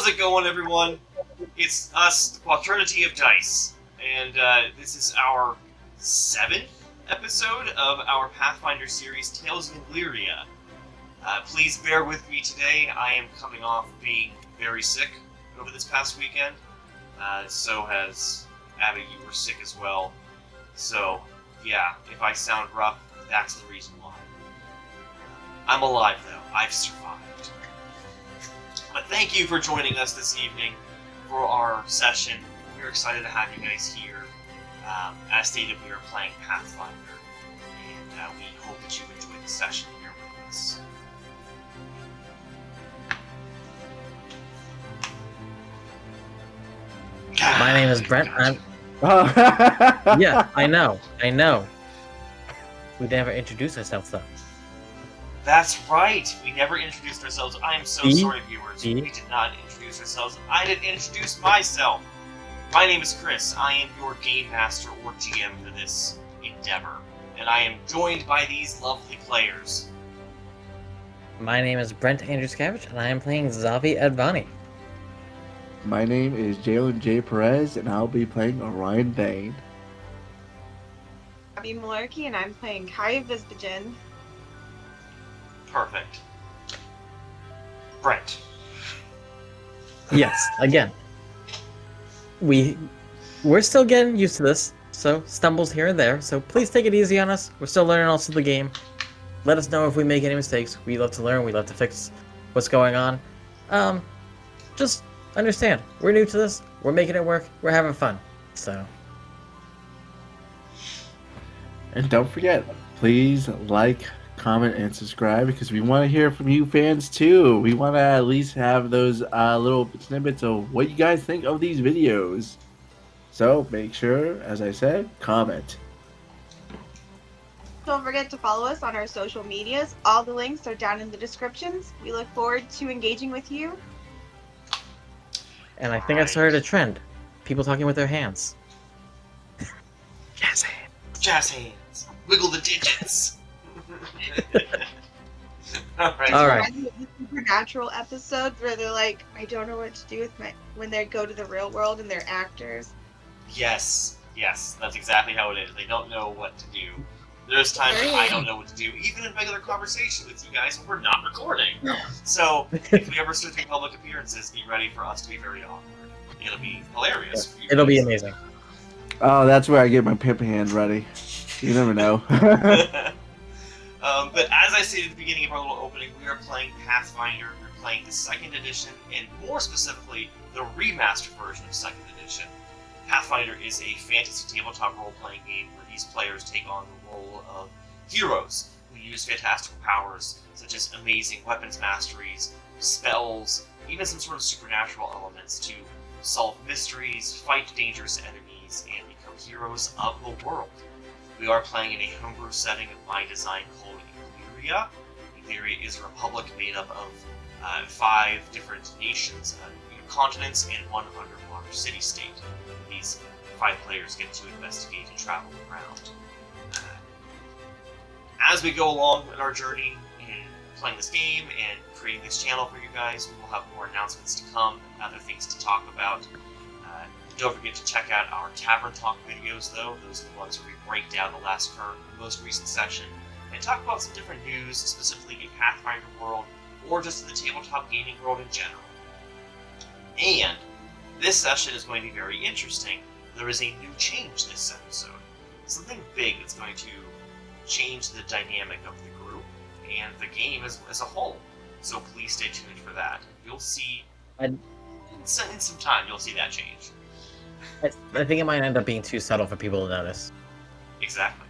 How's it going, everyone? It's us, the Quaternity of Dice, and this is our 7th episode of our Pathfinder series, Tales of Engliria. Please bear with me today. I am coming off being very sick over this past weekend. So has Abby. You were sick as well. So, yeah, if I sound rough, that's the reason why. I'm alive, though. I've survived. But thank you for joining us this evening for our session. We're excited to have you guys here. As stated, we are playing Pathfinder, and we hope that you enjoy the session here with us. My name is Brent. Yeah, I know. We never introduced ourselves, though. That's right. We never introduced ourselves. I am so sorry, viewers. We did not introduce ourselves. I didn't introduce myself. My name is Chris. I am your game master or GM for this endeavor, and I am joined by these lovely players. My name is Brent Andrewskavich, and I am playing Zavi Advani. My name is Jalen J. Perez, and I'll be playing Orion Bane. Abby Malarkey, and I'm playing Kaya Visbagen. Perfect. Brent. Yes, again. We're still getting used to this, so stumbles here and there, so please take it easy on us. We're still learning also the game. Let us know if we make any mistakes. We love to learn, we love to fix what's going on. Just understand, we're new to this, we're making it work, we're having fun, so. And don't forget, please like, comment, and subscribe, because we want to hear from you fans too. We want to at least have those little snippets of what you guys think of these videos. So make sure, as I said, comment. Don't forget to follow us on our social medias. All the links are down in the descriptions. We look forward to engaging with you. And I think I started a trend. People talking with their hands. Jazz hands. Jazz hands. Wiggle the digits. All right. The supernatural episodes where they're like, I don't know what to do with when they go to the real world and they're actors. Yes, that's exactly how it is. They don't know what to do. There's times when I don't know what to do, even in regular conversation with you guys when we're not recording. So, if we ever start doing public appearances, be ready for us to be very awkward. It'll be hilarious for you It'll be guys. amazing. Oh, that's where I get my pimp hand ready. You never know. But as I stated at the beginning of our little opening, we are playing Pathfinder. We're playing the 2nd edition, and more specifically, the remastered version of 2nd edition. Pathfinder is a fantasy tabletop role-playing game where these players take on the role of heroes who use fantastical powers, such as amazing weapons masteries, spells, even some sort of supernatural elements to solve mysteries, fight dangerous enemies, and become heroes of the world. We are playing in a homebrew setting of my design called Engliria. Engliria is a republic made up of 5 different nations, continents, and 1 underwater city-state. These 5 players get to investigate and travel around. As we go along in our journey in playing this game and creating this channel for you guys, we will have more announcements to come, other things to talk about. Don't forget to check out our Tavern Talk videos, though. Those are the ones where we break down the most recent session and talk about some different news, specifically in Pathfinder world, or just in the tabletop gaming world in general. And this session is going to be very interesting. There is a new change this episode. Something big that's going to change the dynamic of the group and the game as a whole. So please stay tuned for that. You'll see, in some time, you'll see that change. I think it might end up being too subtle for people to notice. Exactly.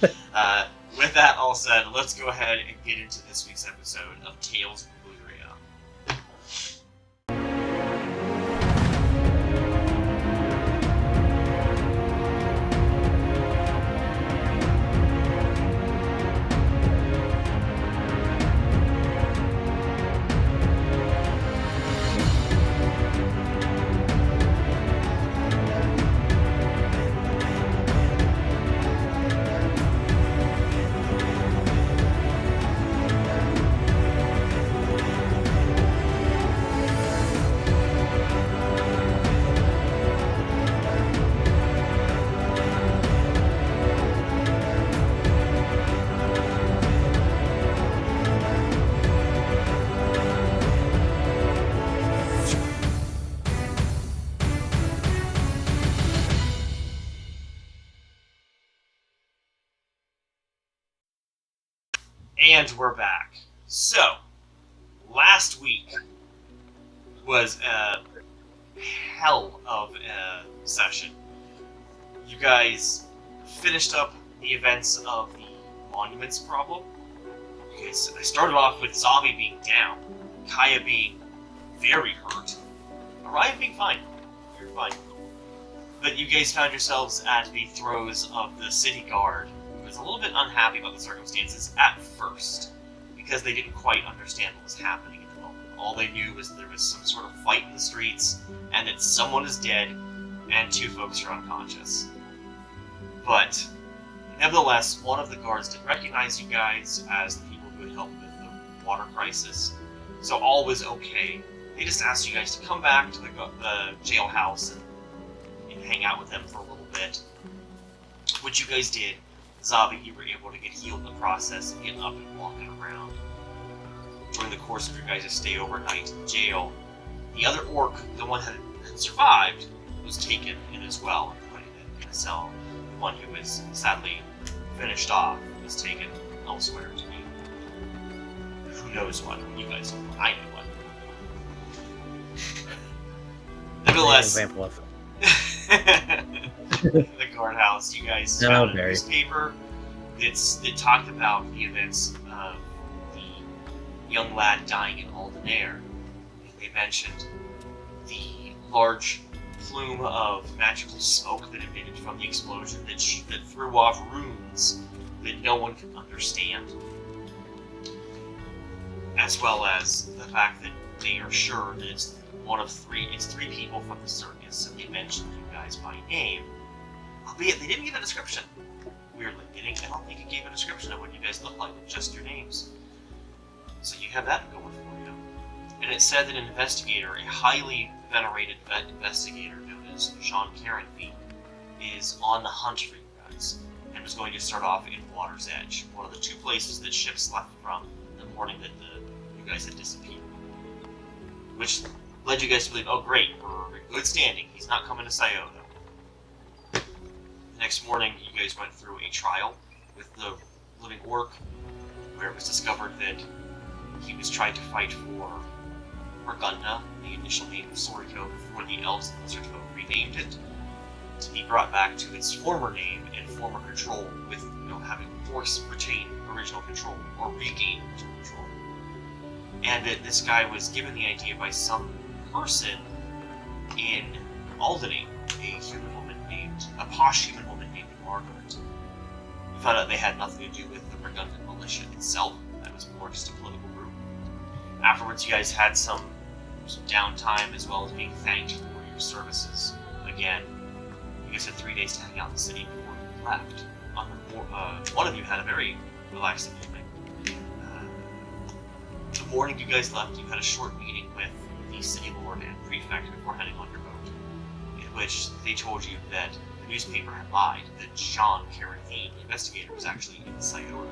With that all said, let's go ahead and get into this week's episode of Tales of Engliria. And we're back. So, last week was a hell of a session. You guys finished up the events of the monuments problem. I started off with Zavi being down, Kaya being very hurt, Orion being fine. You're fine. But you guys found yourselves at the throes of the city guard, who was a little bit unhappy about the circumstances at first, because they didn't quite understand what was happening at the moment. All they knew was there was some sort of fight in the streets, and that someone is dead, and 2 folks are unconscious. But, nevertheless, one of the guards did recognize you guys as the people who had helped with the water crisis, so all was okay. They just asked you guys to come back to the jailhouse and hang out with them for a little bit, which you guys did. Zavi, you were able to get healed in the process and get up and walking around. During the course of your guys' stay overnight in jail, the other orc, the one that had survived, was taken in as well and put in a cell. The one who was sadly finished off was taken elsewhere to be who knows what. You guys don't know. I know what. Nevertheless, the guardhouse, you guys found a newspaper that talked about the events of the young lad dying in Aldenair. They mentioned the large plume of magical smoke that emitted from the explosion that threw off runes that no one could understand, as well as the fact that they are sure that it's three people from the circus, and they mentioned you guys by name, albeit they didn't give a description. Weirdly, I don't think it gave a description of what you guys look like with just your names. So you have that going for you. And it said that an investigator, a highly venerated investigator known as Jean Carenfie, is on the hunt for you guys, and was going to start off in Water's Edge, one of the 2 places that ships left from the morning that you guys had disappeared. Which led you guys to believe, oh great, we're in good standing, he's not coming to Scioto. The next morning, you guys went through a trial with the living orc, where it was discovered that he was trying to fight for Burgunda, the initial name of Sorito, before the elves of Blizzard folk renamed it to be brought back to its former name and former control, with having force retain original control or regain original control. And that this guy was given the idea by some person in Alderney, a posh human woman named Margaret. We found out they had nothing to do with the Burgundian militia itself. That was more just a political group. Afterwards, you guys had some downtime, as well as being thanked for your services. Again, you guys had 3 days to hang out in the city before you left. One of you had a very relaxing evening. The morning you guys left, you had a short meeting with the city lord and prefect before heading on your boat, in which they told you that the newspaper had lied, that Jean Carenfie, the investigator, was actually in Scioto.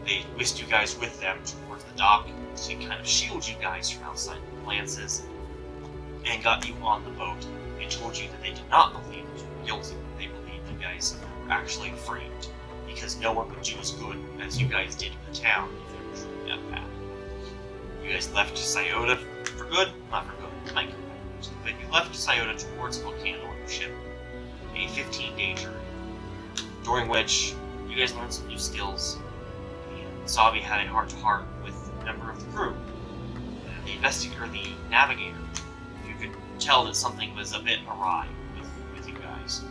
They whisked you guys with them towards the dock to kind of shield you guys from outside glances, and got you on the boat and told you that they did not believe that you were guilty. They believed you guys were actually framed, because no one would do as good as you guys did in the town if they were truly that bad. You guys left Scioto for good? Not for good, Mike. But you left Scioto towards Hookhandle on your ship, a 15-day journey, during which you guys learned some new skills, and Zavi had a heart-to-heart with a member of the crew, the investigator, the navigator. You could tell that something was a bit awry with you guys,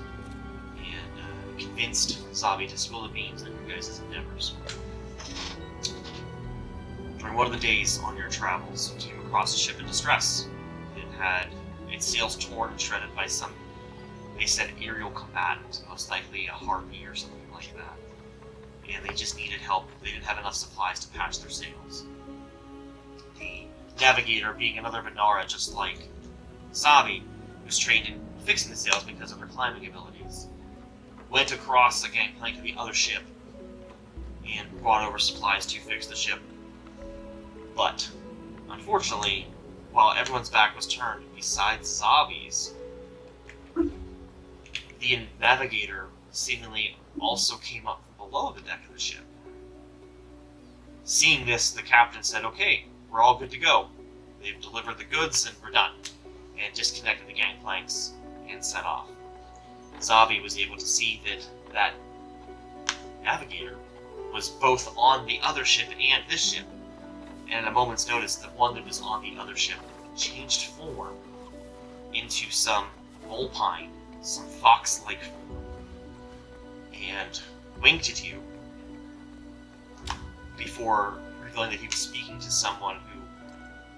and convinced Zavi to spill the beans on you guys' endeavors. During one of the days on your travels, you came across a ship in distress. It had its sails torn and shredded by some, they said, aerial combatant, most likely a harpy or something like that. And they just needed help. They didn't have enough supplies to patch their sails. The navigator, being another Venara just like Zavi, was trained in fixing the sails because of her climbing abilities, went across a gangplank to the other ship and brought over supplies to fix the ship. But, unfortunately, while everyone's back was turned, besides Zavi's, the navigator seemingly also came up from below the deck of the ship Seeing this, the captain said, "Okay, we're all good to go. They've delivered the goods and we're done," and disconnected the gangplanks and set off. Zavi was able to see that navigator was both on the other ship and this ship, and at a moment's notice, the one that was on the other ship changed form into some vulpine, some fox-like form, and winked at you before revealing that he was speaking to someone who,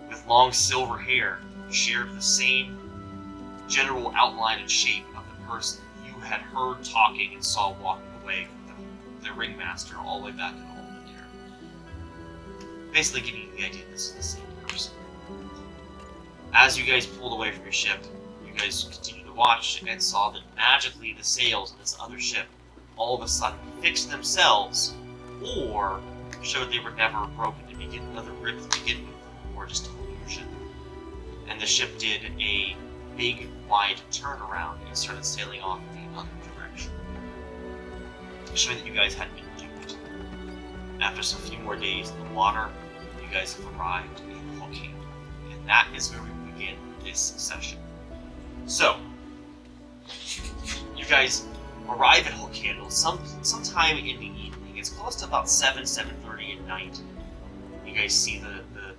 with long silver hair, shared the same general outline and shape of the person you had heard talking and saw walking away from the ringmaster all the way back in Engliria. Basically giving you the idea this is the same person. As you guys pulled away from your ship, you guys continued to watch and saw that magically the sails of this other ship all of a sudden fixed themselves, or showed they were never broken to begin, another rip to begin with, or just an illusion. And the ship did a big, wide turnaround and started sailing off in the other direction, showing that you guys hadn't been duped. After some few more days in the water, you guys have arrived in Hookhandle, and that is where we begin this session. So, you guys arrive at Hookhandle sometime in the evening. It's close to about 7:30 at night. You guys see the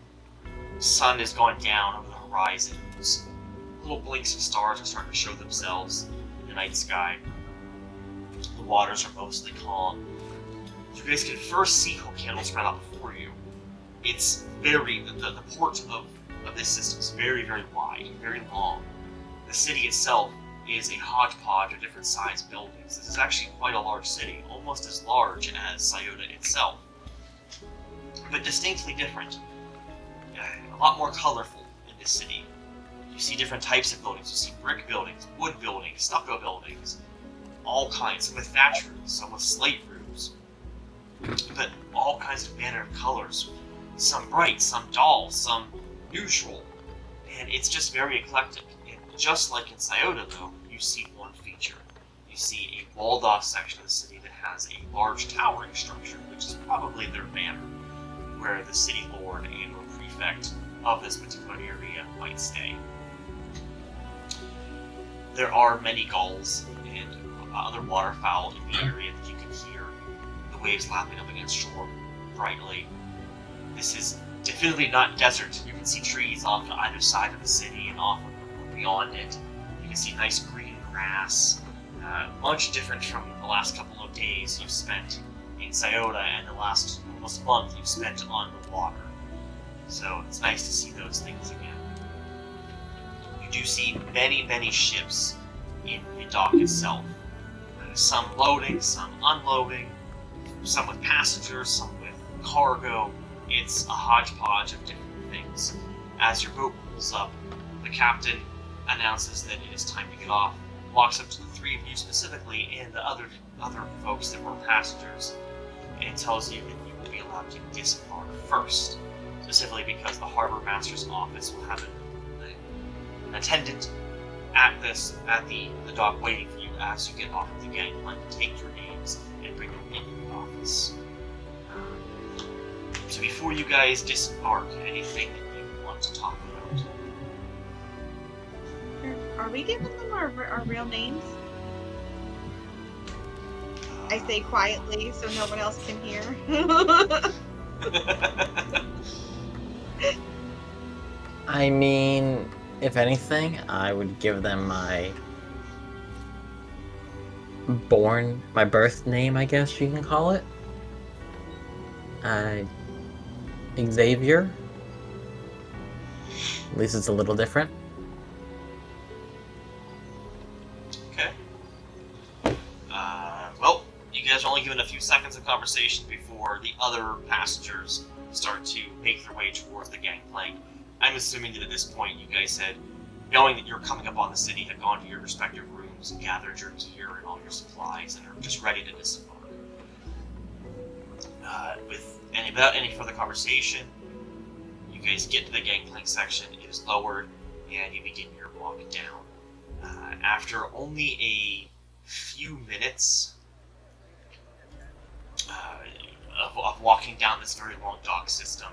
sun is going down over the horizon. Little blinks of stars are starting to show themselves in the night sky. The waters are mostly calm. You guys can first see Hookhandle spread out before you. It's the port of this system is very, very wide, very long. The city itself is a hodgepodge of different sized buildings. This is actually quite a large city, almost as large as Scioto itself, but distinctly different. A lot more colorful in this city. You see different types of buildings. You see brick buildings, wood buildings, stucco buildings, all kinds. Some with thatch roofs, some with slate roofs, but all kinds of manner of colors. Some bright, some dull, some neutral, and it's just very eclectic. And just like in Scioto, though, you see one feature. You see a walled-off section of the city that has a large towering structure, which is probably their manor, where the city lord and or prefect of this particular area might stay. There are many gulls and other waterfowl in the area that you can hear the waves lapping up against shore brightly. This is definitely not desert. You can see trees off to either side of the city and off beyond it. You can see nice green grass, much different from the last couple of days you've spent in Scioto and the last almost month you've spent on the water. So it's nice to see those things again. You do see many, many ships in the dock itself. Some loading, some unloading, some with passengers, some with cargo. It's a hodgepodge of different things. As your boat pulls up, the captain announces that it is time to get off, walks up to the three of you specifically and the other folks that were passengers, and tells you that you will be allowed to disembark first, specifically because the harbor master's office will have an attendant at the dock waiting for you as you get off of the gangplank to take your names and bring them into the office. So before you guys disembark, anything that you want to talk about? Are we giving them our real names? I say quietly so no one else can hear. I mean, if anything, I would give them my birth name, I guess you can call it. Xavier. At least it's a little different. Okay. Well, you guys are only given a few seconds of conversation before the other passengers start to make their way towards the gangplank. I'm assuming that at this point you guys had, knowing that you're coming up on the city, had gone to your respective rooms and gathered your gear and all your supplies and are just ready to disembark. Without any further conversation, you guys get to the gangplank section. It is lowered, and you begin your walk down. After only a few minutes, of walking down this very long dock system,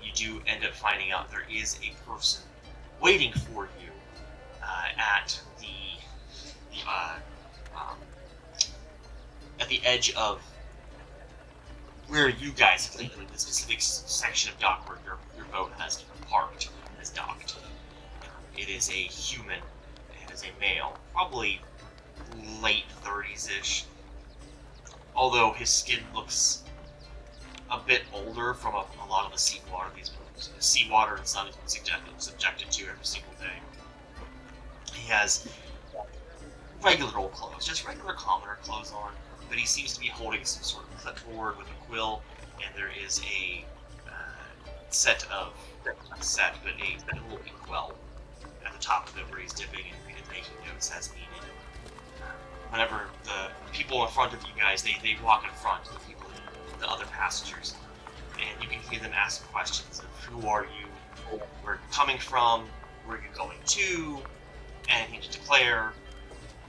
you do end up finding out there is a person waiting for you at the edge of where you guys have landed, like the specific section of dock where your boat has parked, has docked. It is a human. It is a male, probably late 30s-ish. Although his skin looks a bit older from a lot of the seawater and sun has been subjected to every single day. He has regular old clothes, just regular commoner clothes on, but he seems to be holding some sort of clipboard with a quill, and there is a little inkwell at the top of it where he's dipping and making notes as needed. Whenever the people in front of you guys, they walk in front, the other passengers, and you can hear them ask questions of who are you, where you're coming from, where you're going to, anything to declare,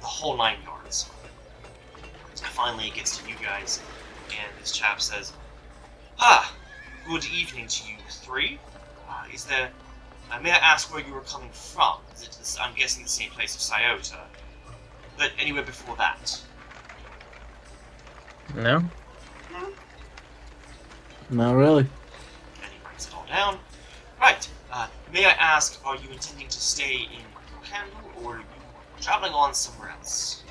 the whole 9 yards. Finally, it gets to you guys, and this chap says, good evening to you three. May I ask where you were coming from? Is it this, I'm guessing the same place as Scioto, but anywhere before that? No? No? Not really. And he writes it all down. Right, may I ask, are you intending to stay in Hookhandle, or are you traveling on somewhere else?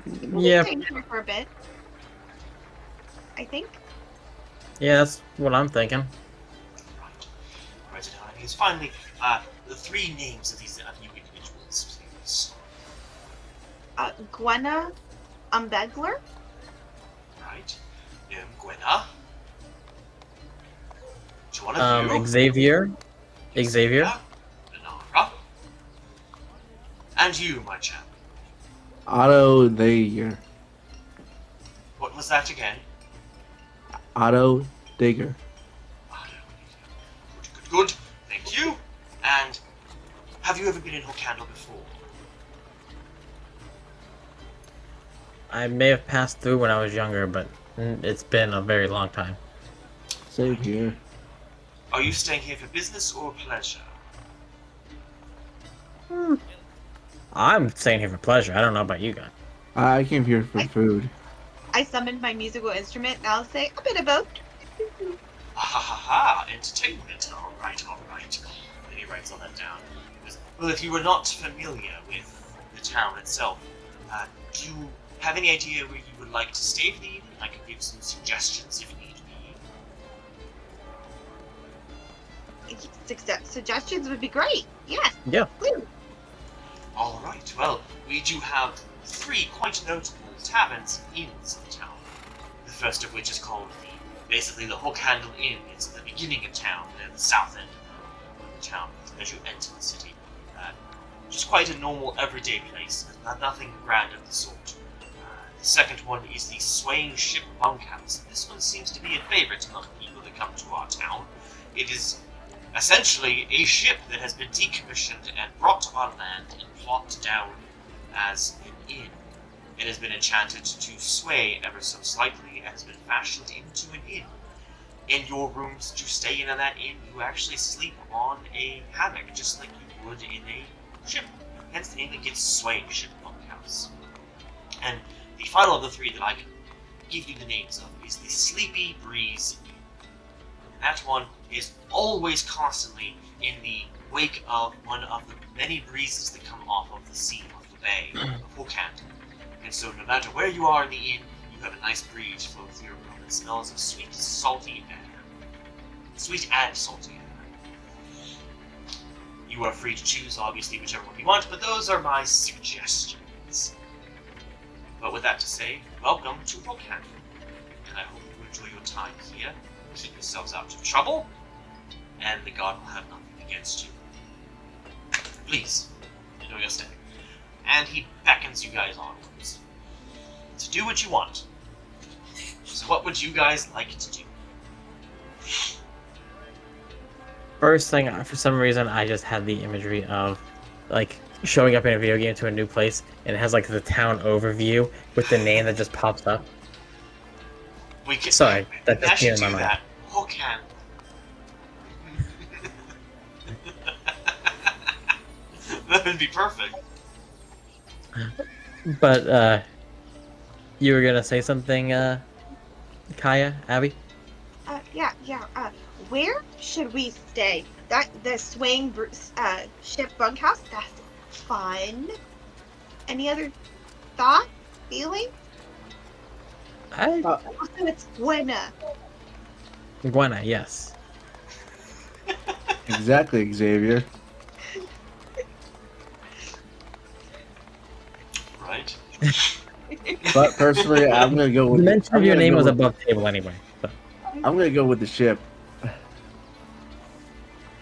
We'll Yeah. stay here for a bit. I think. Yeah, that's what I'm thinking. Right. Writes it down. And he's finally, the 3 names of these of you individuals, please. Gwenna Umbegler. Right. Gwenna. Do you want to do? Xavier. Lenara. And you, my chap. Otto Digger. What was that again? Otto Digger. Good. Thank you. And have you ever been in Hookhandle before? I may have passed through when I was younger, but it's been a very long time. Same here. Are you staying here for business or pleasure? I'm staying here for pleasure. I don't know about you guys. I came here for food. I summoned my musical instrument, and I'll say a bit of both. Ha! Entertainment. All right. Then he writes all that down. He goes, well, if you were not familiar with the town itself, do you have any idea where you would like to stay for the evening? I could give some suggestions if need be. Suggestions would be great. Yes. Yeah. Please. All right. Well, we do have 3 quite notable taverns, inns in town. The first of which is called basically the Hookhandle Inn. It's at the beginning of town, at the south end of the town, as you enter the city. Just quite a normal, everyday place. Nothing grand of the sort. The second one is the Swaying Ship Bunkhouse. This one seems to be a favorite among people that come to our town. It is essentially a ship that has been decommissioned and brought on land and plopped down as an inn. It has been enchanted to sway ever so slightly and has been fashioned into an inn. In your rooms to stay in that inn, you actually sleep on a hammock, just like you would in a ship. Hence the name that gets Swaying Ship Bunkhouse. And the final of the 3 that I can give you the names of is the Sleepy Breeze Inn. And that one is always constantly in the wake of one of the many breezes that come off of the sea, of the bay, of Hookhandle. And so no matter where you are in the inn, you have a nice breeze flow through your room that smells of sweet, salty air. Sweet and salty air. You are free to choose, obviously, whichever one you want, but those are my suggestions. But with that to say, welcome to Hookhandle, and I hope you enjoy your time here. Keep yourselves out of trouble, and the god will have nothing against you. Please, enjoy your stay. And he beckons you guys onwards to do what you want. So what would you guys like to do? First thing, for some reason, I just had the imagery of, like, showing up in a video game to a new place, and it has, like, the town overview with the name that just pops up. We can. Sorry, that we just came should in my do mind. that. Hookhandle. That would be perfect. But you were gonna say something, Kaya, Abby? Yeah. Where should we stay? The ship bunkhouse. That's fun. Any other thought, feeling? I Also, it's Buena. Gwenna, yes. Exactly, Xavier. Right. But personally, I'm gonna go The with mention of your name was above table anyway. So. I'm gonna go with the ship. All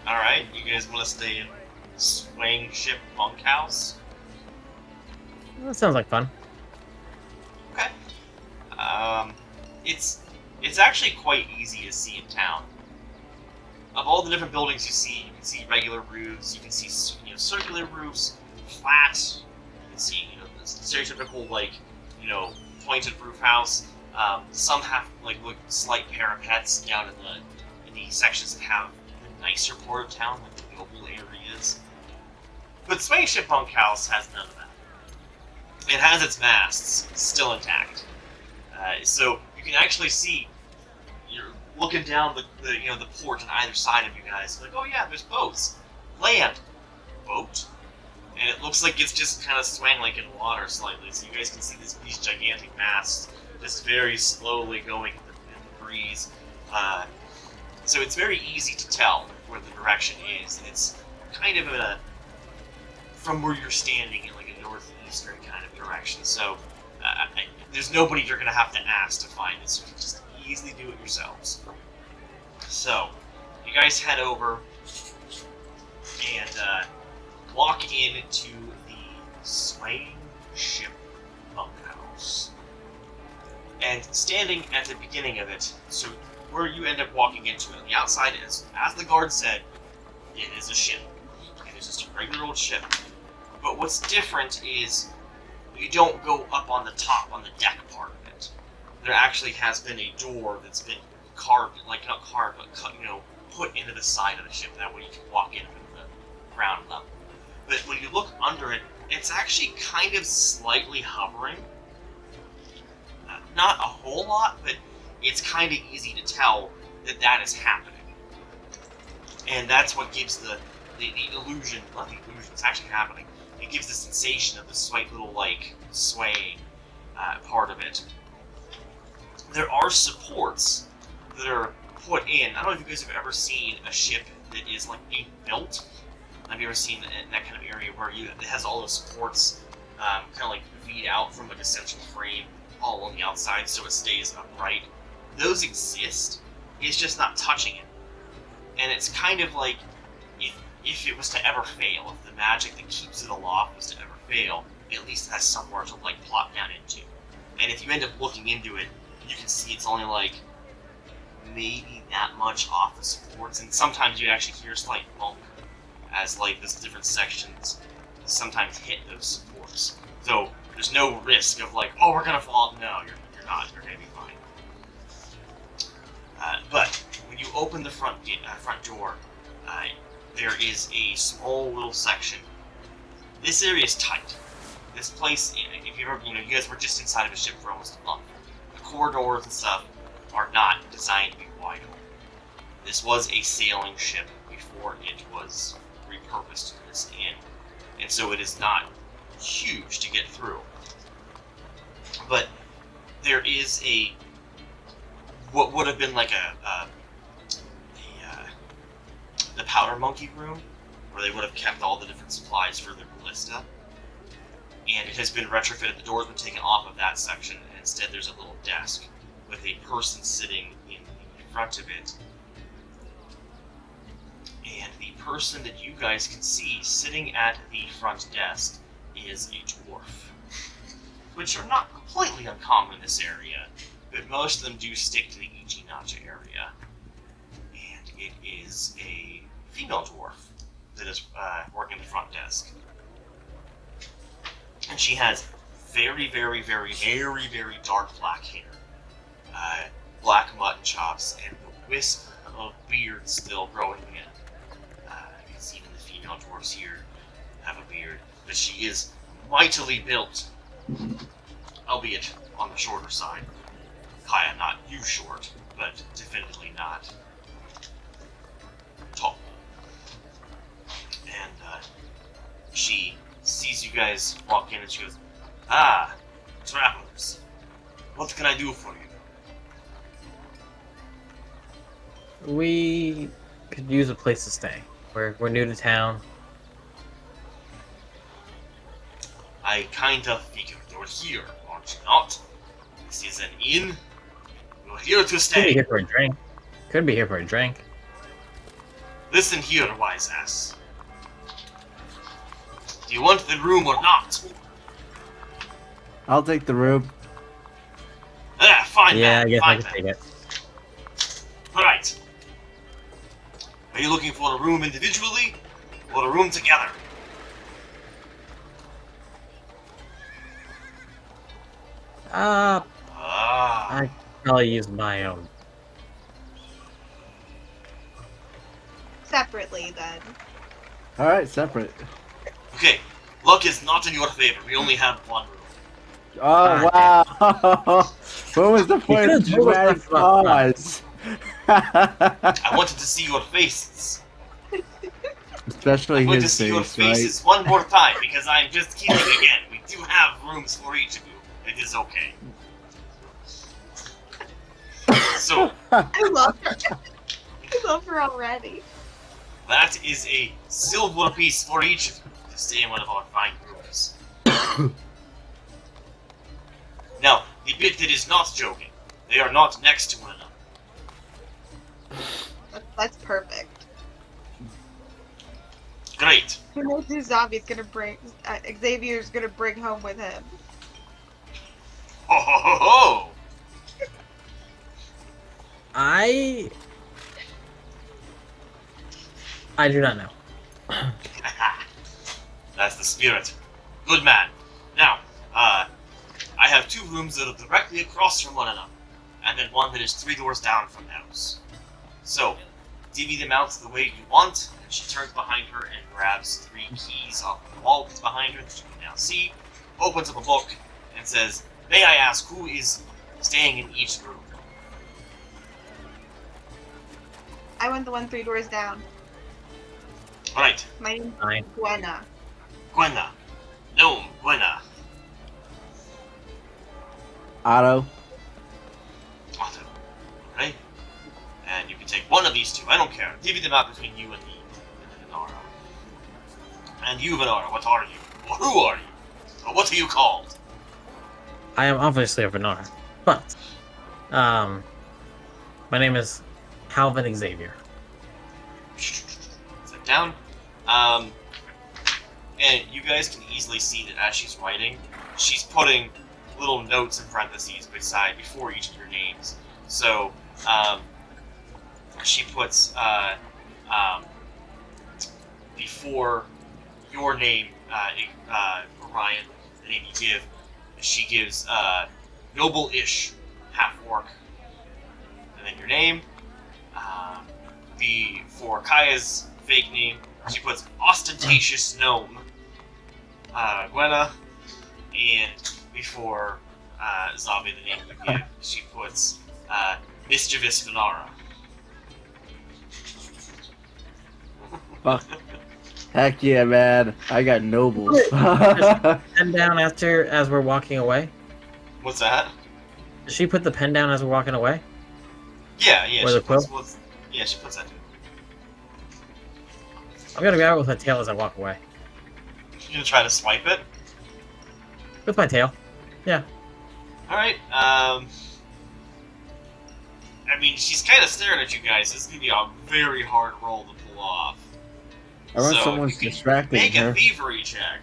right. You guys want to stay in swing ship bunkhouse? That sounds like fun. Okay. It's actually quite easy to see in town. Of all the different buildings you can see regular roofs, you can see circular roofs, flat. You can see the stereotypical pointed roof house. Some have like slight parapets down in the sections that have the nicer part of town, like the noble areas. But Swing Ship Bunkhouse has none of that. It has its masts still intact, so you can actually see. You're looking down the port on either side of you guys. Like, oh yeah, there's boats, land, boat, and it looks like it's just kind of swangling in water slightly. So you guys can see these gigantic masts just very slowly going in the breeze. So it's very easy to tell where the direction is. It's kind of from where you're standing in like a northeastern kind of direction. So there's nobody you're gonna have to ask to find it. So you can just easily do it yourselves. So you guys head over and walk into the Swaying Ship Bunkhouse. And standing at the beginning of it, so where you end up walking into it, on the outside is, as the guard said, it is a ship. It is just a regular old ship. But what's different is you don't go up on the top, on the deck part of it. There actually has been a door that's been carved, like not carved, but cut, put into the side of the ship. That way you can walk in from the ground level. But when you look under it, it's actually kind of slightly hovering. Not a whole lot, but it's kind of easy to tell that is happening. And that's what gives the illusion, not the illusion, it's actually happening. It gives the sensation of the slight little, swaying part of it. There are supports that are put in. I don't know if you guys have ever seen a ship that is, being built. Have you ever seen that kind of area where it has all the supports kind of, feed out from, a central frame all on the outside so it stays upright? Those exist. It's just not touching it. And it's kind of like if it was to ever fail, if the magic that keeps it aloft was to ever fail, at least it has somewhere to plop down into. And if you end up looking into it, you can see it's only maybe that much off the supports, and sometimes you actually hear a slight bump as these different sections sometimes hit those supports. So there's no risk of oh, we're gonna fall. No, you're not. You're gonna be fine. But when you open the front door, there is a small little section. This area is tight. This place, if you ever, you guys were just inside of a ship for almost a month. The corridors and stuff are not designed to be wide open. This was a sailing ship before it was repurposed to this inn, and so it is not huge to get through. But there is what would have been the powder monkey room, where they would have kept all the different supplies for their ballista. And it has been retrofitted. The door's been taken off of that section, and instead there's a little desk with a person sitting in front of it. And the person that you guys can see sitting at the front desk is a dwarf, which are not completely uncommon in this area, but most of them do stick to the Ichi-Nacha area. And it is a female dwarf that is working the front desk. And she has very, very, very, very, very dark black hair. black mutton chops and the wisp of beard still growing in. Because even the female dwarves here have a beard, but she is mightily built, albeit on the shorter side. Kaya, not you short, but definitively not tall. And she sees you guys walk in and she goes, "Ah, travelers, what can I do for you?" We could use a place to stay. We're new to town. I kind of figured you're here, aren't you not? This is an inn. You're here to Could be stay. here for a drink. Could be here for a drink. Listen here, wise ass. Do you want the room or not? I'll take the room. Ah, fine Yeah, then, I guess I fine can then. take it. Alright. Are you looking for a room individually, or a room together? Ah, Ah. I probably use my own. Separately, then. All right, separate. Okay, luck is not in your favor. We only have one room. Oh wow! What was the point of the could've told us dramatic that's about pause? I wanted to see your faces. Especially I'm going to his see your face, right? faces one more time because I'm just kidding again. We do have rooms for each of you. It is okay. So, I love her. I love her already. that is a silver piece for each of you to stay in one of our fine rooms. Now, the bit that is not joking, they are not next to one another. That's perfect. Great. Who knows who Zombie's gonna bring? Xavier's gonna bring home with him. Ho ho ho ho! I do not know. That's the spirit. Good man. Now, I have two rooms that are directly across from one another, and then one that is 3 doors down from the house. So, divvy them out the way you want, and she turns behind her and grabs 3 keys off the wall that's behind her that you can now see, opens up a book, and says, "May I ask who is staying in each room?" I went the one 3 doors down. Alright, My name's Fine. Gwenna. Gwenna. Gnome, Gwenna. Otto. Otto. Okay? And you can take one of these two, I don't care. Divvy them out between you and me, and Venara. And you, Venara, what are you? Or who are you? Or what are you called? I am obviously a Venara, but my name is Calvin Xavier. Sit down. And you guys can easily see that as she's writing, she's putting little notes in parentheses before each of your names. So, she puts, before your name, Orion, the name you give, she gives, noble-ish, half-orc, and then your name. For Kaya's fake name, she puts ostentatious gnome, Gwenna, and before Zombie, the name you give, she puts mischievous Venara. Fuck. Heck yeah, man! I got nobles. Pen down as we're walking away. What's that? Does she put the pen down as we're walking away? Yeah, Or she the puts, quill? yeah, she puts that too. I'm gonna grab it with my tail as I walk away. You gonna try to swipe it? With my tail. Yeah. Alright, I mean, she's kind of staring at you guys. This is gonna be a very hard roll to pull off. I want So, someone's you can distracting Make her. a thievery check.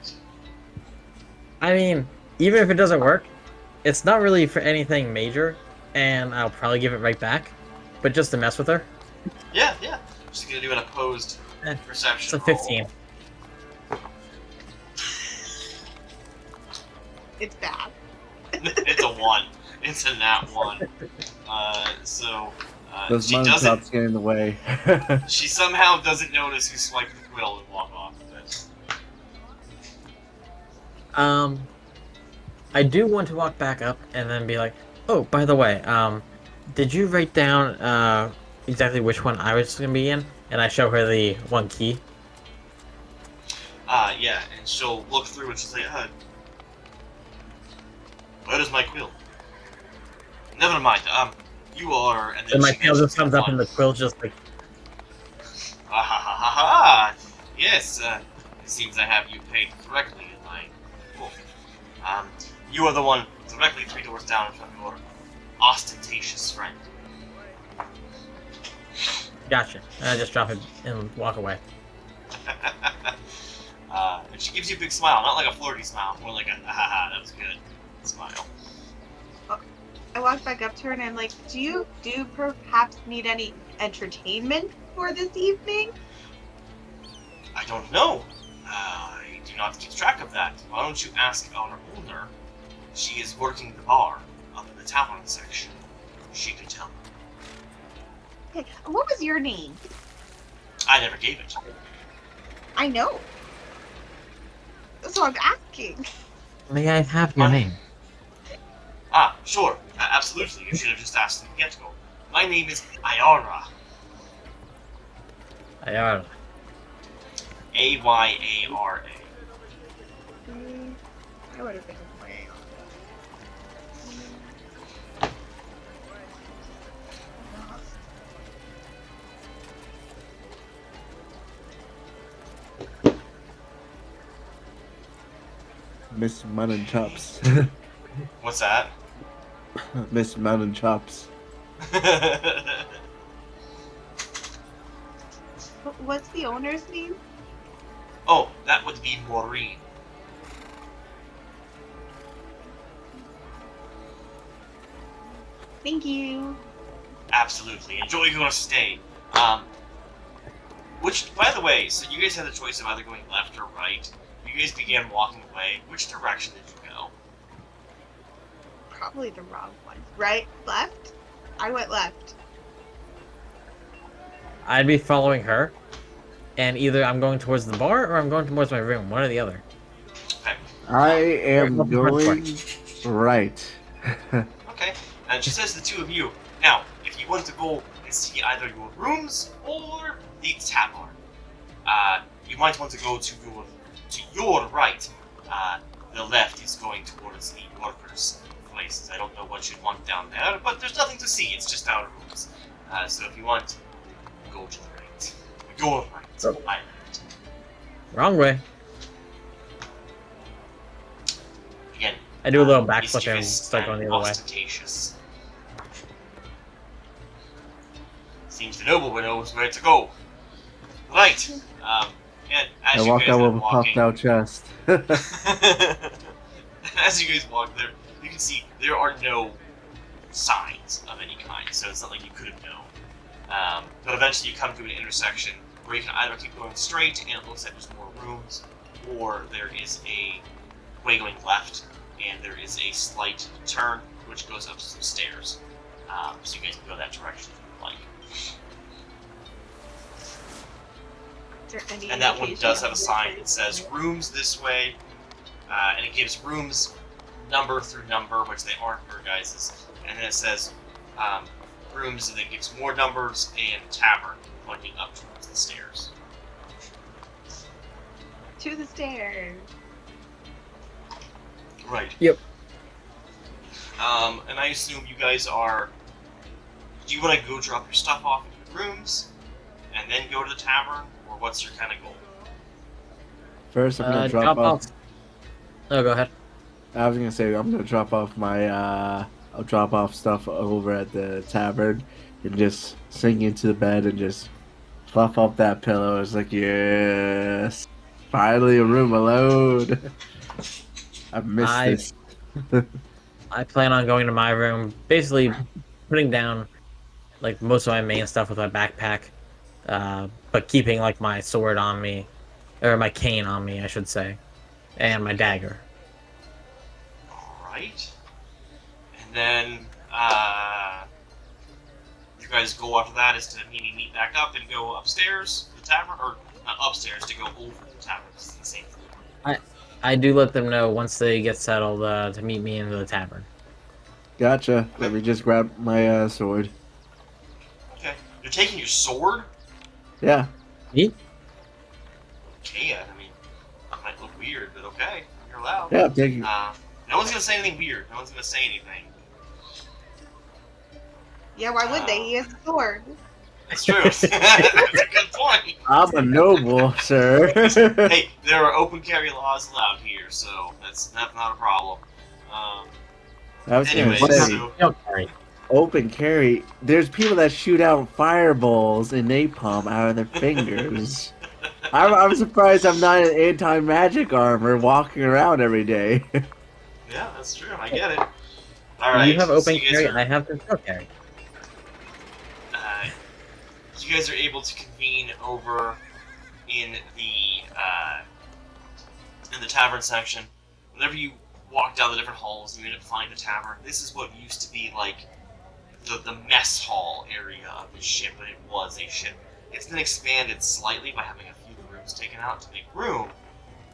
I mean, even if it doesn't work, it's not really for anything major, and I'll probably give it right back. But just to mess with her. Yeah. She's gonna do an opposed It's perception a 15. roll. It's bad. It's a 1. It's a nat 1. Those She mutton doesn't. chops get in the way. She somehow doesn't notice you swipe the quill and walk off with it. I do want to walk back up and then be like, oh, by the way, did you write down exactly which one I was gonna be in? And I show her the one key. Yeah, and she'll look through and she'll say, where is my quill? Never mind, you are, and then And my she tail just mentions comes up and the quill's just like, Ah ha ha ha ha! Yes, it seems I have you paid correctly in my book. You are the one directly 3 doors down from your ostentatious friend. gotcha. And I just drop it and walk away. And she gives you a big smile, not like a flirty smile, more like a ha ha ha, that was good smile. I walk back up to her and I'm like, do you perhaps need any entertainment for this evening? I don't know. I do not keep track of that. Why don't you ask our owner? She is working the bar up in the tavern section. She could tell. Okay, what was your name? I never gave it. I know. So I'm asking. May I have your name? Sure. Absolutely. You should have just asked from the get-go. My name is Ayara. Ayara. Ayara. I would have been way Miss Mutton Chops. What's that? Miss Mutton Chops. What's the owner's name? Oh, that would be Maureen. Thank you. Absolutely. Enjoy your stay. Which, by the way, so you guys had the choice of either going left or right. You guys began walking away. Which direction did you go? Probably the wrong one. Right? Left? I went left. I'd be following her, and either I'm going towards the bar or I'm going towards my room, one or the other. Okay. I am going right. Okay. And she says to the two of you, now, if you want to go and see either your rooms or the tavern, you might want to go to your right. The left is going towards the workers' places. I don't know what you'd want down there, but there's nothing to see. It's just our rooms. So if you want, go to the right. Your right. Oh. My left. Wrong way. Again, I do a little backflip and mischievous start going the other way. ostentatious. Seems the nobleman knows where to go. Right. And as I you walk guys out are with a walking, puffed out chest. as you guys walk there, you can see there are no signs of any kind, so it's not like you could have known. But eventually you come to an intersection where you can either keep going straight and it looks like there's more rooms, or there is a way going left and there is a slight turn which goes up some stairs. So you guys can go that direction if you like. Is there any And that one indication does of have a sign where that says rooms this way, and it gives rooms number through number, which they aren't your guys's. And then it says rooms, and then gives more numbers and tavern pointing up towards the stairs. to the stairs. Right. Yep. And I assume you guys are. Do you want to go drop your stuff off in your rooms, and then go to the tavern, or what's your kind of goal? First, I'm gonna drop off. Oh, go ahead. I was gonna say I'm gonna drop off my I'll drop off stuff over at the tavern and just sink into the bed and just fluff up that pillow. It's like, yes, finally a room alone. I missed this. I plan on going to my room, basically putting down like most of my main stuff with my backpack, but keeping like my sword on me, or my cane on me, I should say, and my dagger. Alright. And then, you guys' goal after that is to maybe meet back up and go upstairs to the tavern, or not upstairs to go over to the tavern. It's the same floor. I do let them know once they get settled to meet me in the tavern. Gotcha. Okay. Let me just grab my sword. Okay. You're taking your sword? Yeah. Me? Okay, I mean, that might look weird, but okay. You're allowed. Yeah, I'm taking. No one's gonna say anything weird. No one's gonna say anything. Yeah, why would they? He has a sword. That's true. That's a good point. I'm a noble, sir. Hey, there are open carry laws allowed here, so that's not a problem. I was Anyway, gonna say, so Okay. open carry. There's people that shoot out fireballs and napalm out of their fingers. I'm surprised I'm not in anti-magic armor walking around every day. yeah, that's true. I get it. All right. You have open so you guys carry, are, I have concealed carry. you guys are able to convene over in the tavern section. Whenever you walk down the different halls and you end up finding the tavern, this is what used to be like the mess hall area of the ship, but it was a ship. It's been expanded slightly by having a few rooms taken out to make room,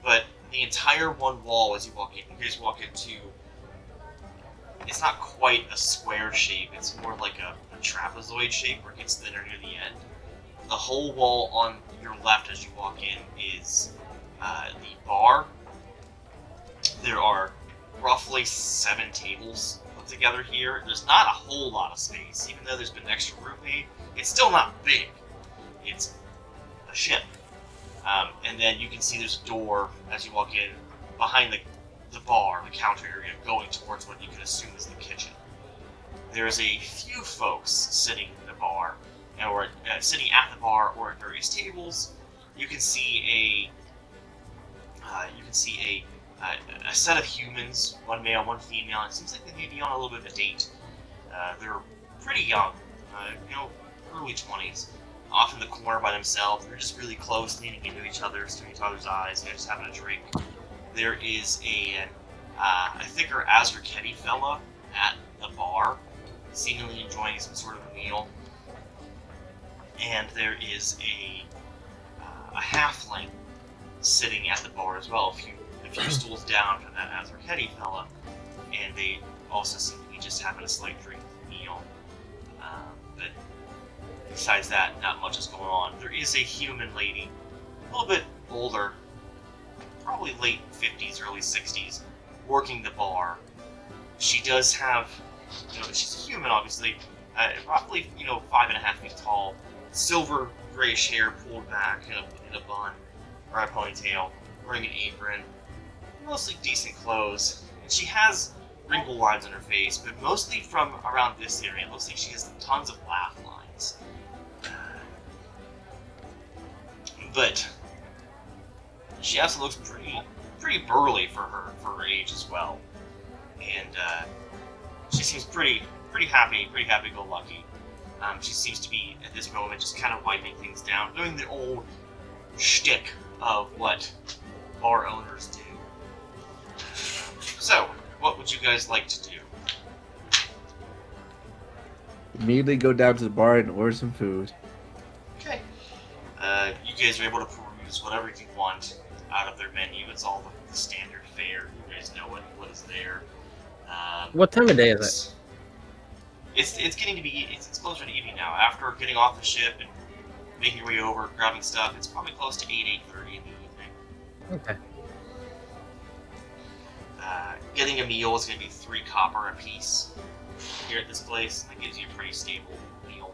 but the entire one wall as you walk in, you guys walk into, it's not quite a square shape, it's more like a trapezoid shape where it gets thinner near the end. The whole wall on your left as you walk in is the bar. There are roughly 7 tables put together here. There's not a whole lot of space, even though there's been extra room made. It's still not big. It's a ship. And then you can see there's a door as you walk in behind the bar, the counter area, going towards what you can assume is the kitchen. There's a few folks sitting in the bar, or sitting at the bar or at various tables. You can see a set of humans, one male, one female. It seems like they may be on a little bit of a date. They're pretty young, early 20s, off in the corner by themselves. They're just really close, leaning into each other, staring each other's eyes, just having a drink. There is a thicker Azraketi fella at the bar, seemingly enjoying some sort of a meal. And there is a halfling sitting at the bar as well, a few stools down from that Azraketi fella, and they also seem to be just having a slight drink with the meal. But besides that, not much is going on. There is a human lady, a little bit older, probably late 50s, early 60s, working the bar. She does have, she's a human, obviously, roughly, 5.5 feet tall, silver grayish hair pulled back in a bun or a ponytail, wearing an apron, mostly decent clothes. And she has wrinkle lines on her face, but mostly from around this area. It looks like she has tons of laugh lines. But she also looks pretty burly for her age as well. And she seems pretty happy-go-lucky. She seems to be, at this moment, just kind of wiping things down, doing the old shtick of what bar owners do. So, what would you guys like to do? Immediately go down to the bar and order some food. Okay. You guys are able to peruse whatever you want out of their menu. It's all the standard fare. You guys know what is there. What time of day is it? It's getting to be, it's closer to evening now. After getting off the ship and making your way over, grabbing stuff, it's probably close to 8:30 in the evening. Okay. Getting a meal is going to be 3 copper a piece here at this place. That gives you a pretty stable meal.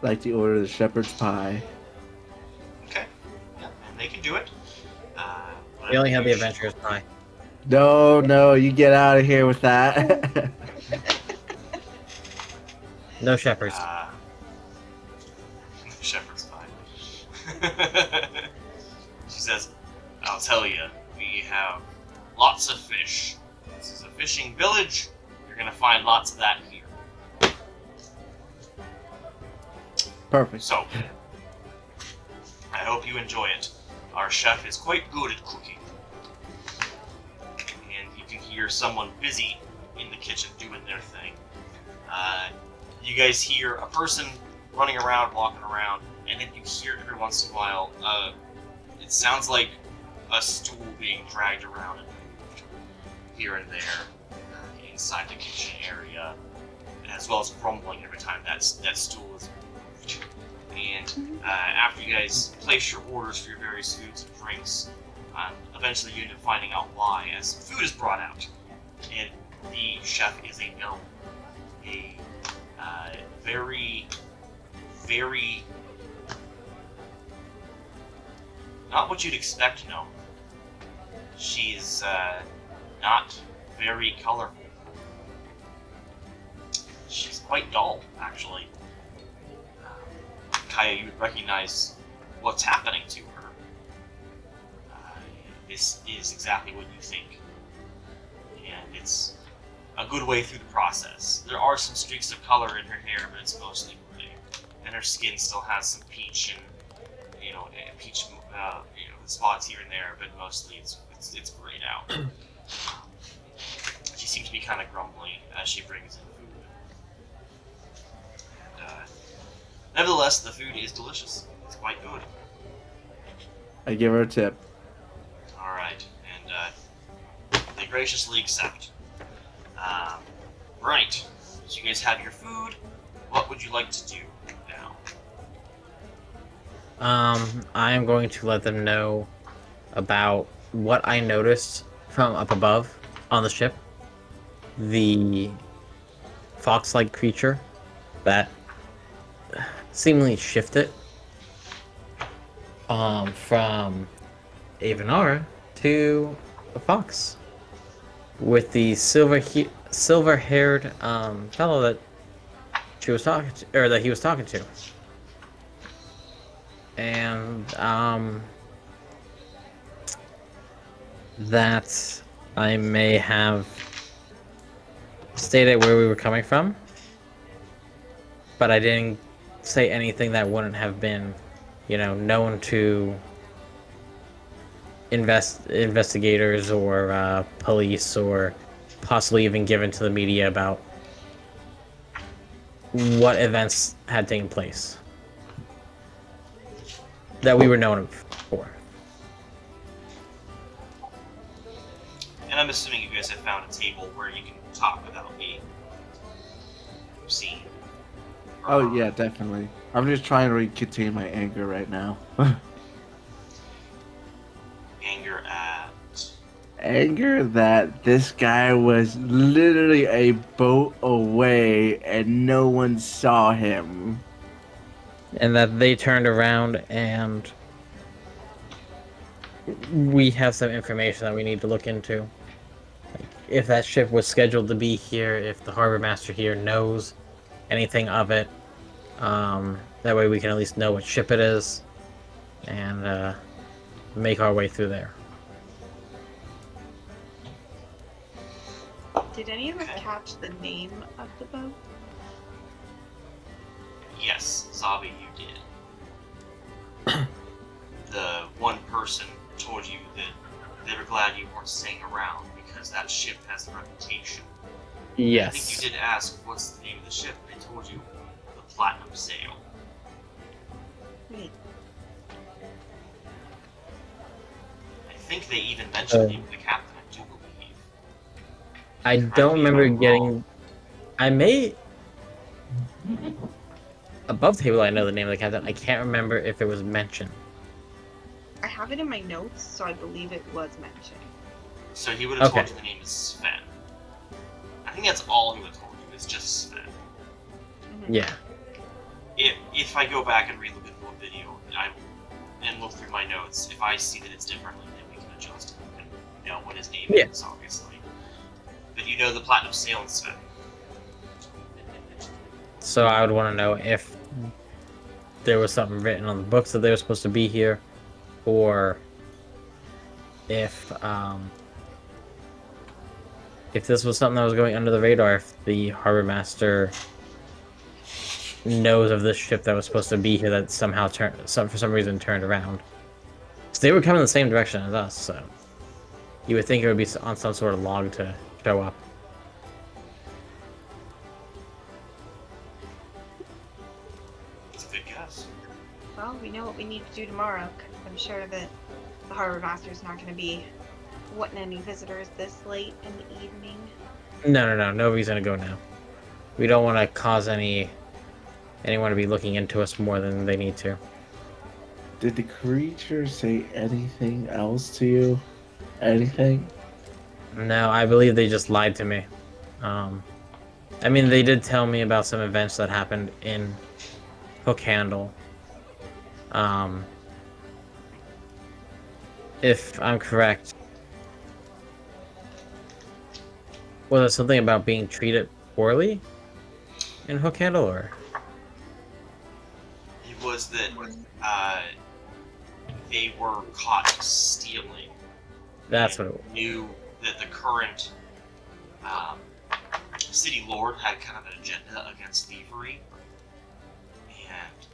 Like to order the shepherd's pie. Okay. Yeah, and they can do it. We only have the adventurer's pie. No, you get out of here with that. No shepherds. Shepherd's pie. She says, I'll tell you, we have lots of fish. This is a fishing village. You're going to find lots of that here. Perfect. So, I hope you enjoy it. Our chef is quite good at cooking. And you can hear someone busy in the kitchen doing their thing. You guys hear a person running around, walking around, and then you hear every once in a while, it sounds like a stool being dragged around and moved here and there inside the kitchen area, as well as grumbling every time that stool is moved. And after you guys place your orders for your various foods and drinks, eventually you end up finding out why, as food is brought out. And the chef is a gnome. A very, very... not what you'd expect gnome. She's not very colorful. She's quite dull, actually. Kaya, you would recognize what's happening to her. This is exactly what you think. And it's a good way through the process. There are some streaks of color in her hair, but it's mostly gray. And her skin still has some peach and, peach, spots here and there, but mostly it's grayed out. She seems to be kind of grumbly as she brings in food. And, nevertheless, the food is delicious. It's quite good. I give her a tip. Alright, and they graciously accept. Right, so you guys have your food. What would you like to do now? I am going to let them know about what I noticed from up above on the ship. The fox-like creature that seemingly shifted from a Venara to a fox with the silver-haired fellow that she was talking to, or that he was talking to, and that I may have stated where we were coming from, but I didn't say anything that wouldn't have been, known to investigators or police, or possibly even given to the media about what events had taken place that we were known for. And I'm assuming you guys have found a table where you can talk without being seen. Oh yeah, definitely. I'm just trying to contain my anger right now. Anger at... Anger that this guy was literally a boat away and no one saw him. And that they turned around, and we have some information that we need to look into. Like, if that ship was scheduled to be here, if the harbor master here knows anything of it, that way we can at least know what ship it is, and make our way through there. Did any of us catch the name of the boat? Yes, Zabi, you did. The one person told you that they were glad you weren't staying around because that ship has a reputation. I think Yes. you did ask what's the name of the ship. They told you the Platinum Sail. Wait, I think they even mentioned the name of the captain, I do believe. I don't remember getting... I may... Above table, I know the name of the captain. I can't remember if it was mentioned. I have it in my notes, so I believe it was mentioned. So he would have told Okay. you the name is Sven. I think that's all he would have told you, is just Sven. Yeah. If I go back and relook at the video, and look through my notes, if I see that it's differently, then we can adjust it and know what his name Yeah. is, obviously. But you know the Platinum Sail and Sven. So I would want to know if there was something written on the books that they were supposed to be here, or if this was something that was going under the radar, if the harbor master knows of this ship that was supposed to be here that somehow for some reason turned around. So they were coming the same direction as us, so you would think it would be on some sort of log to show up. good guess. Well, we know what we need to do tomorrow. 'Cause I'm sure that the harbor master's not going to be wanting any visitors this late in the evening. No. Nobody's gonna go now. We don't want to cause anyone to be looking into us more than they need to. Did the creature say anything else to you? Anything? No, I believe they just lied to me. I mean, they did tell me about some events that happened in Hookhandle. Um, if I'm correct, was it something about being treated poorly in Hookhandle, or? It was that they were caught stealing. That's and what it was. Knew that the current city lord had kind of an agenda against thievery and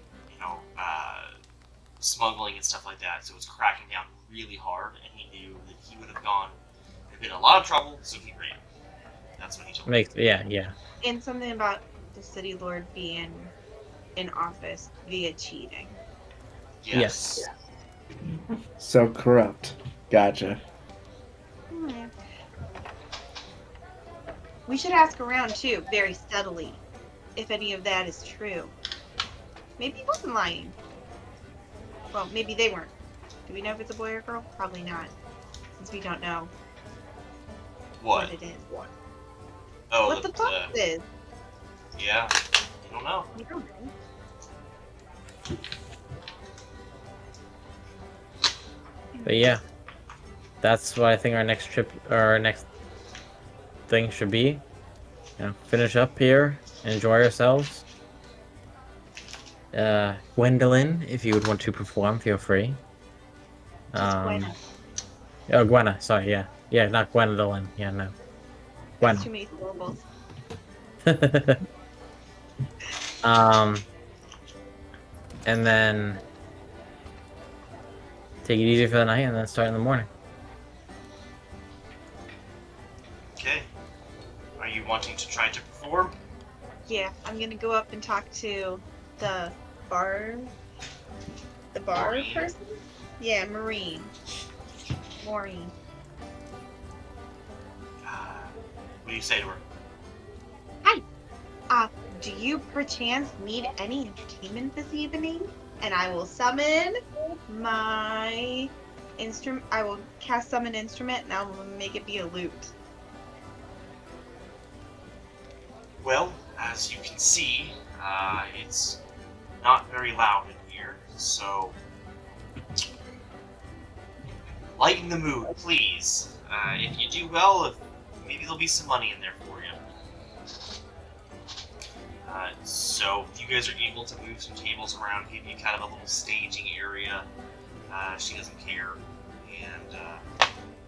smuggling and stuff like that. So it was cracking down really hard, and he knew that he would have been in a lot of trouble, so he ran. That's what he told me. Yeah. And something about the city lord being in office via cheating. Yes. So corrupt. Gotcha. Hmm. We should ask around too, very steadily, if any of that is true. Maybe he wasn't lying. Well, maybe they weren't. Do we know if it's a boy or girl? Probably not, since we don't know What? it is. Oh, What the fuck is? Yeah, I don't know. You don't know. But yeah, that's what I think our next trip, or our next thing should be. Finish up here, enjoy ourselves. Gwendolyn, if you would want to perform, feel free. Just Gwen. Oh, Gwenna, sorry, yeah, not Gwendolyn, yeah, no, That's Gwen. too many syllables. And then take it easy for the night, and then start in the morning. Okay. Are you wanting to try to perform? Yeah, I'm gonna go up and talk to the bar. The bar Maureen? person? Yeah, Maureen. Maureen. What do you say to her? Do you perchance need any entertainment this evening? And I will summon my instrument. I will cast summon instrument, and I will make it be a lute. Well, as you can see, it's not very loud in here, so lighten the mood, please. If you do well, maybe there'll be some money in there for you. So if you guys are able to move some tables around, give you kind of a little staging area, she doesn't care. And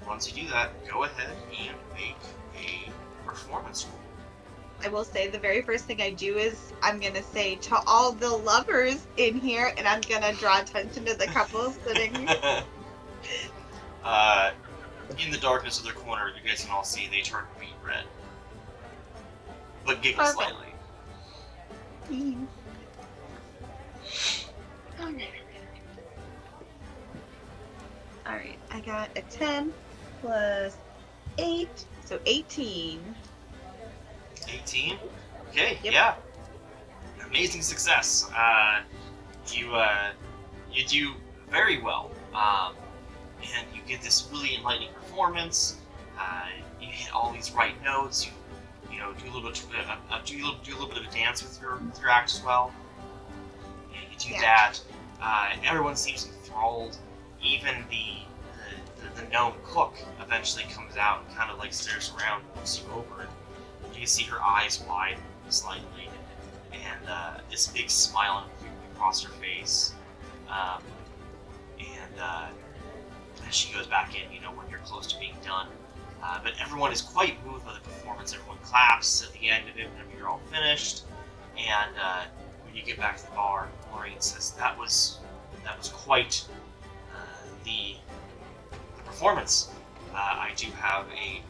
once you do that, go ahead and make a performance roll. I will say the very first thing I do is I'm gonna say to all the lovers in here, and I'm gonna draw attention to the couple sitting. In the darkness of their corner, you guys can all see they turn beet red, but giggle Perfect. slightly. Alright, I got a 10 plus 8, so 18. 18. Okay, Yep. yeah. Amazing success. You do very well. And you get this really enlightening performance. You hit all these right notes. You know, do a little bit of a dance with your act as well. And you do Yeah. that. Everyone seems enthralled. Even the gnome cook eventually comes out and kind of like stares around, and looks you over, and you can see her eyes widen slightly, and this big smile across her face. As she goes back in, when you're close to being done. But everyone is quite moved by the performance. Everyone claps at the end of it whenever you're all finished. And when you get back to the bar, Maureen says, that was quite the performance. I do have a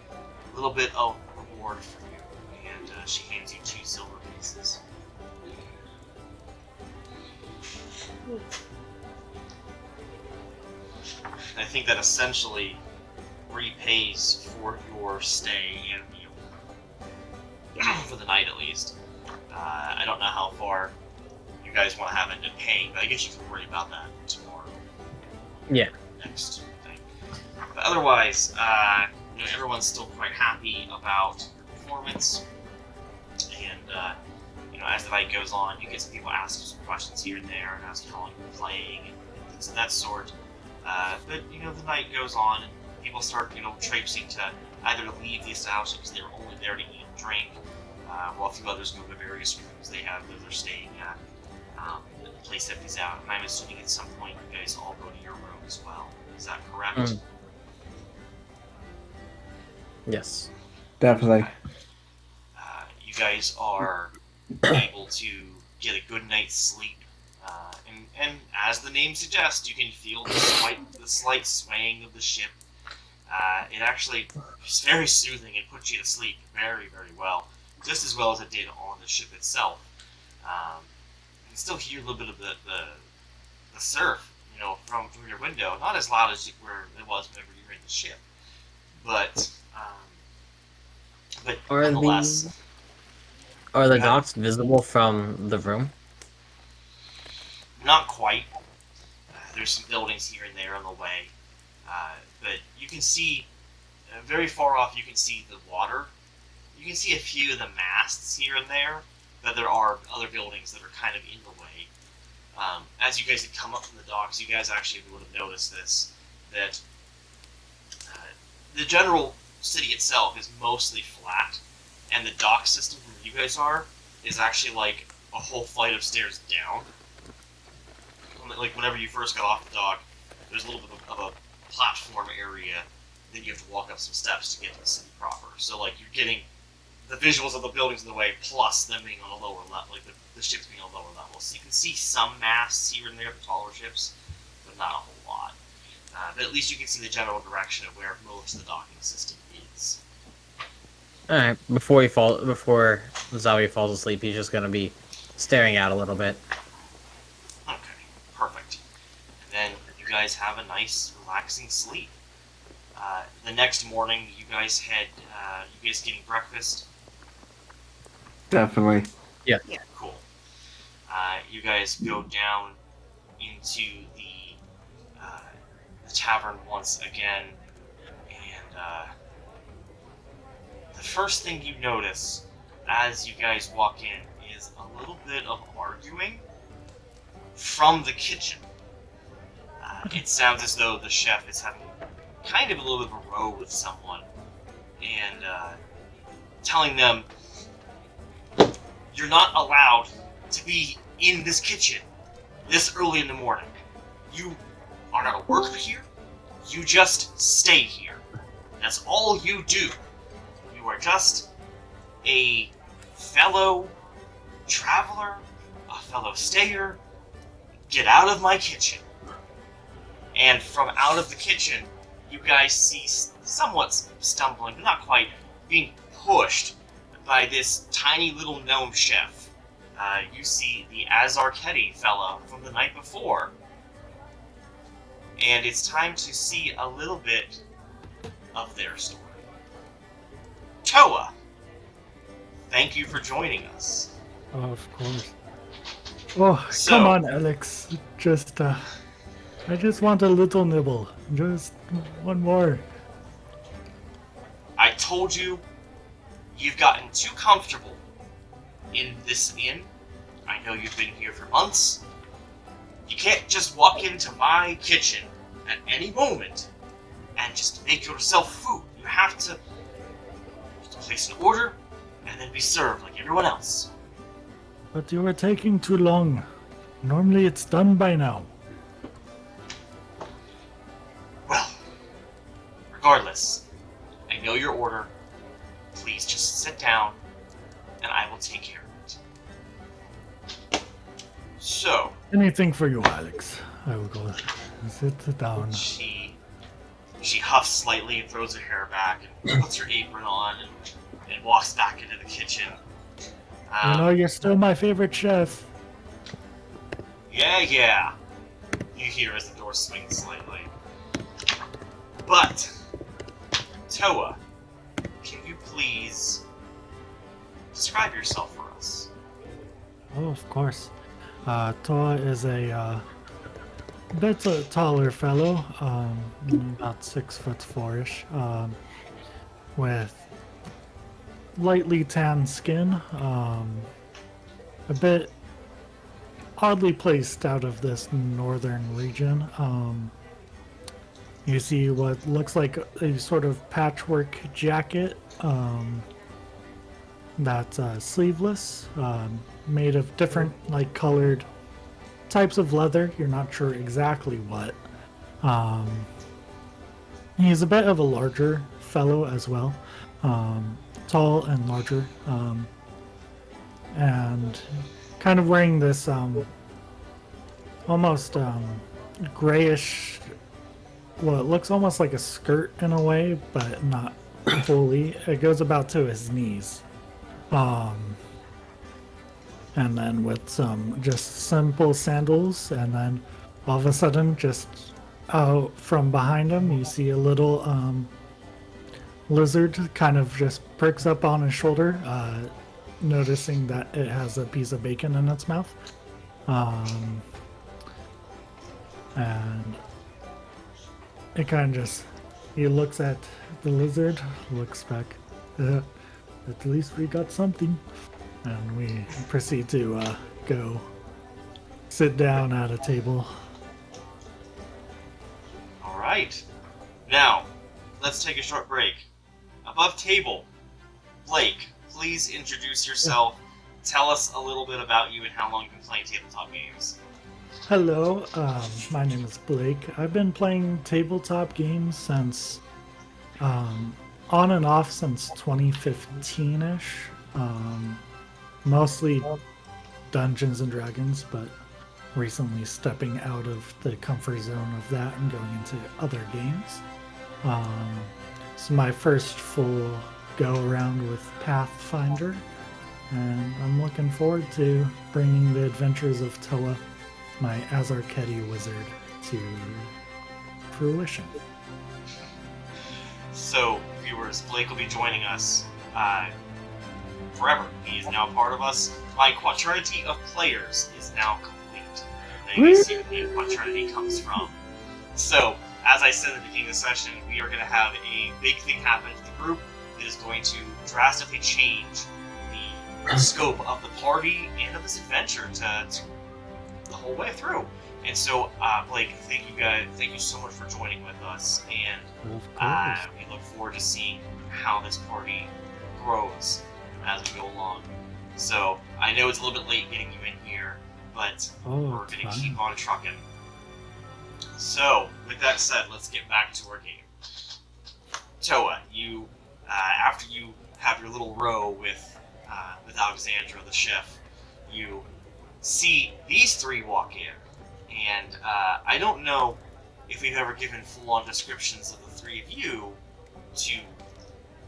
little bit of reward for you. And she hands you 2 silver pieces. I think that essentially repays for your stay and meal. For the night, at least. I don't know how far you guys want to have into paying, but I guess you can worry about that tomorrow. Yeah. Next thing. But otherwise, everyone's still quite happy about your performance. And, as the night goes on, you get some people asking some questions here and there and asking how long you've been playing and things of that sort. But, the night goes on and people start, traipsing to either leave the establishment because they were only there to eat and drink, while a few others move to various rooms they have that they're staying at. The place empties out, and I'm assuming at some point you guys all go to your room as well. Is that correct? Yes. Definitely. You guys are able to get a good night's sleep, and as the name suggests, you can feel the slight swaying of the ship. It actually is very soothing and puts you to sleep very, very well, just as well as it did on the ship itself. You can still hear a little bit of the surf, from your window. Not as loud as where it was whenever you were in the ship, but nonetheless. Are the docks visible from the room? Not quite. There's some buildings here and there on the way, but you can see very far off. You can see the water. You can see a few of the masts here and there, but there are other buildings that are kind of in the way. As you guys had come up from the docks, you guys actually would have noticed this, that the general city itself is mostly flat, and the dock system where you guys are is actually like a whole flight of stairs down. Like whenever you first got off the dock, there's a little bit of a platform area, then you have to walk up some steps to get to the city proper. So like you're getting the visuals of the buildings in the way, plus them being on a lower level, like the ships being on a lower level. So you can see some masts here and there, the taller ships, but not a whole lot. But at least you can see the general direction of where most of the docking system is. Alright, before Zawi falls asleep, he's just gonna be staring out a little bit. Okay, perfect. And then you guys have a nice, relaxing sleep. The next morning, you guys getting breakfast? Definitely. Yeah. Cool. You guys go down into the tavern once again, and the first thing you notice as you guys walk in is a little bit of arguing from the kitchen. It sounds as though the chef is having kind of a little bit of a row with someone, and telling them, you're not allowed to be in this kitchen this early in the morning. You are not a worker here. You just stay here. That's all you do. You are just a fellow traveler, a fellow stayer. Get out of my kitchen. And from out of the kitchen, you guys see somewhat stumbling, but not quite, being pushed by this tiny little gnome chef. You see the Azarketi fella from the night before. And it's time to see a little bit of their story. Toa, thank you for joining us. Oh, of course. Oh, So- come on, Alex. I just want a little nibble. Just one more. I told you, you've gotten too comfortable in this inn. I know you've been here for months. You can't just walk into my kitchen at any moment and just make yourself food. You have to place an order and then be served like everyone else. But you were taking too long. Normally it's done by now. Well, regardless, I know your order. Please just sit down and I will take care of it. So, Anything for you, Alex. I will go sit down. she huffs slightly and throws her hair back and puts her apron on and walks back into the kitchen. You know, you're still my favorite chef. Yeah. You hear as the door swings slightly. But, Toa, can you please describe yourself for us? Oh, of course. Toa is a bit taller fellow, about 6'4"-ish, with lightly tanned skin, a bit oddly placed out of this northern region. You see what looks like a sort of patchwork jacket that's sleeveless, made of different colored types of leather. You're not sure exactly what. He's a bit of a larger fellow as well, tall and larger, and kind of wearing this almost grayish, well, it looks almost like a skirt in a way, but not fully. It goes about to his knees. And then with some just simple sandals, and then all of a sudden, just out from behind him, you see a little lizard kind of just perks up on his shoulder, noticing that it has a piece of bacon in its mouth. And it kind of just, he looks at the lizard, looks back, at least we got something. And we proceed to go sit down at a table. Alright. Now, let's take a short break. Above table, Blake, please introduce yourself. Tell us a little bit about you and how long you've been playing tabletop games. Hello, my name is Blake. I've been playing tabletop games since, on and off since 2015-ish. Mostly Dungeons and Dragons, but recently stepping out of the comfort zone of that and going into other games. It's my first full go around with Pathfinder, and I'm looking forward to bringing the adventures of Toa, my Azarketi wizard, to fruition. So, viewers, Blake will be joining us forever. He is now part of us. My quaternity of players is now complete. They may see where the quaternity comes from. So, as I said at the beginning of the session, we are going to have a big thing happen to the group that is going to drastically change the scope of the party and of this adventure to the whole way through. And so, Blake, thank you so much for joining with us, and Of course. we look forward to seeing how this party grows as we go along. So, I know it's a little bit late getting you in here, but we're It's going to fine. keep on trucking. So, with that said, let's get back to our game. Toa, you, after you have your little row with Alexandra, the chef, you see these three walk in. And I don't know if we've ever given full-on descriptions of the three of you to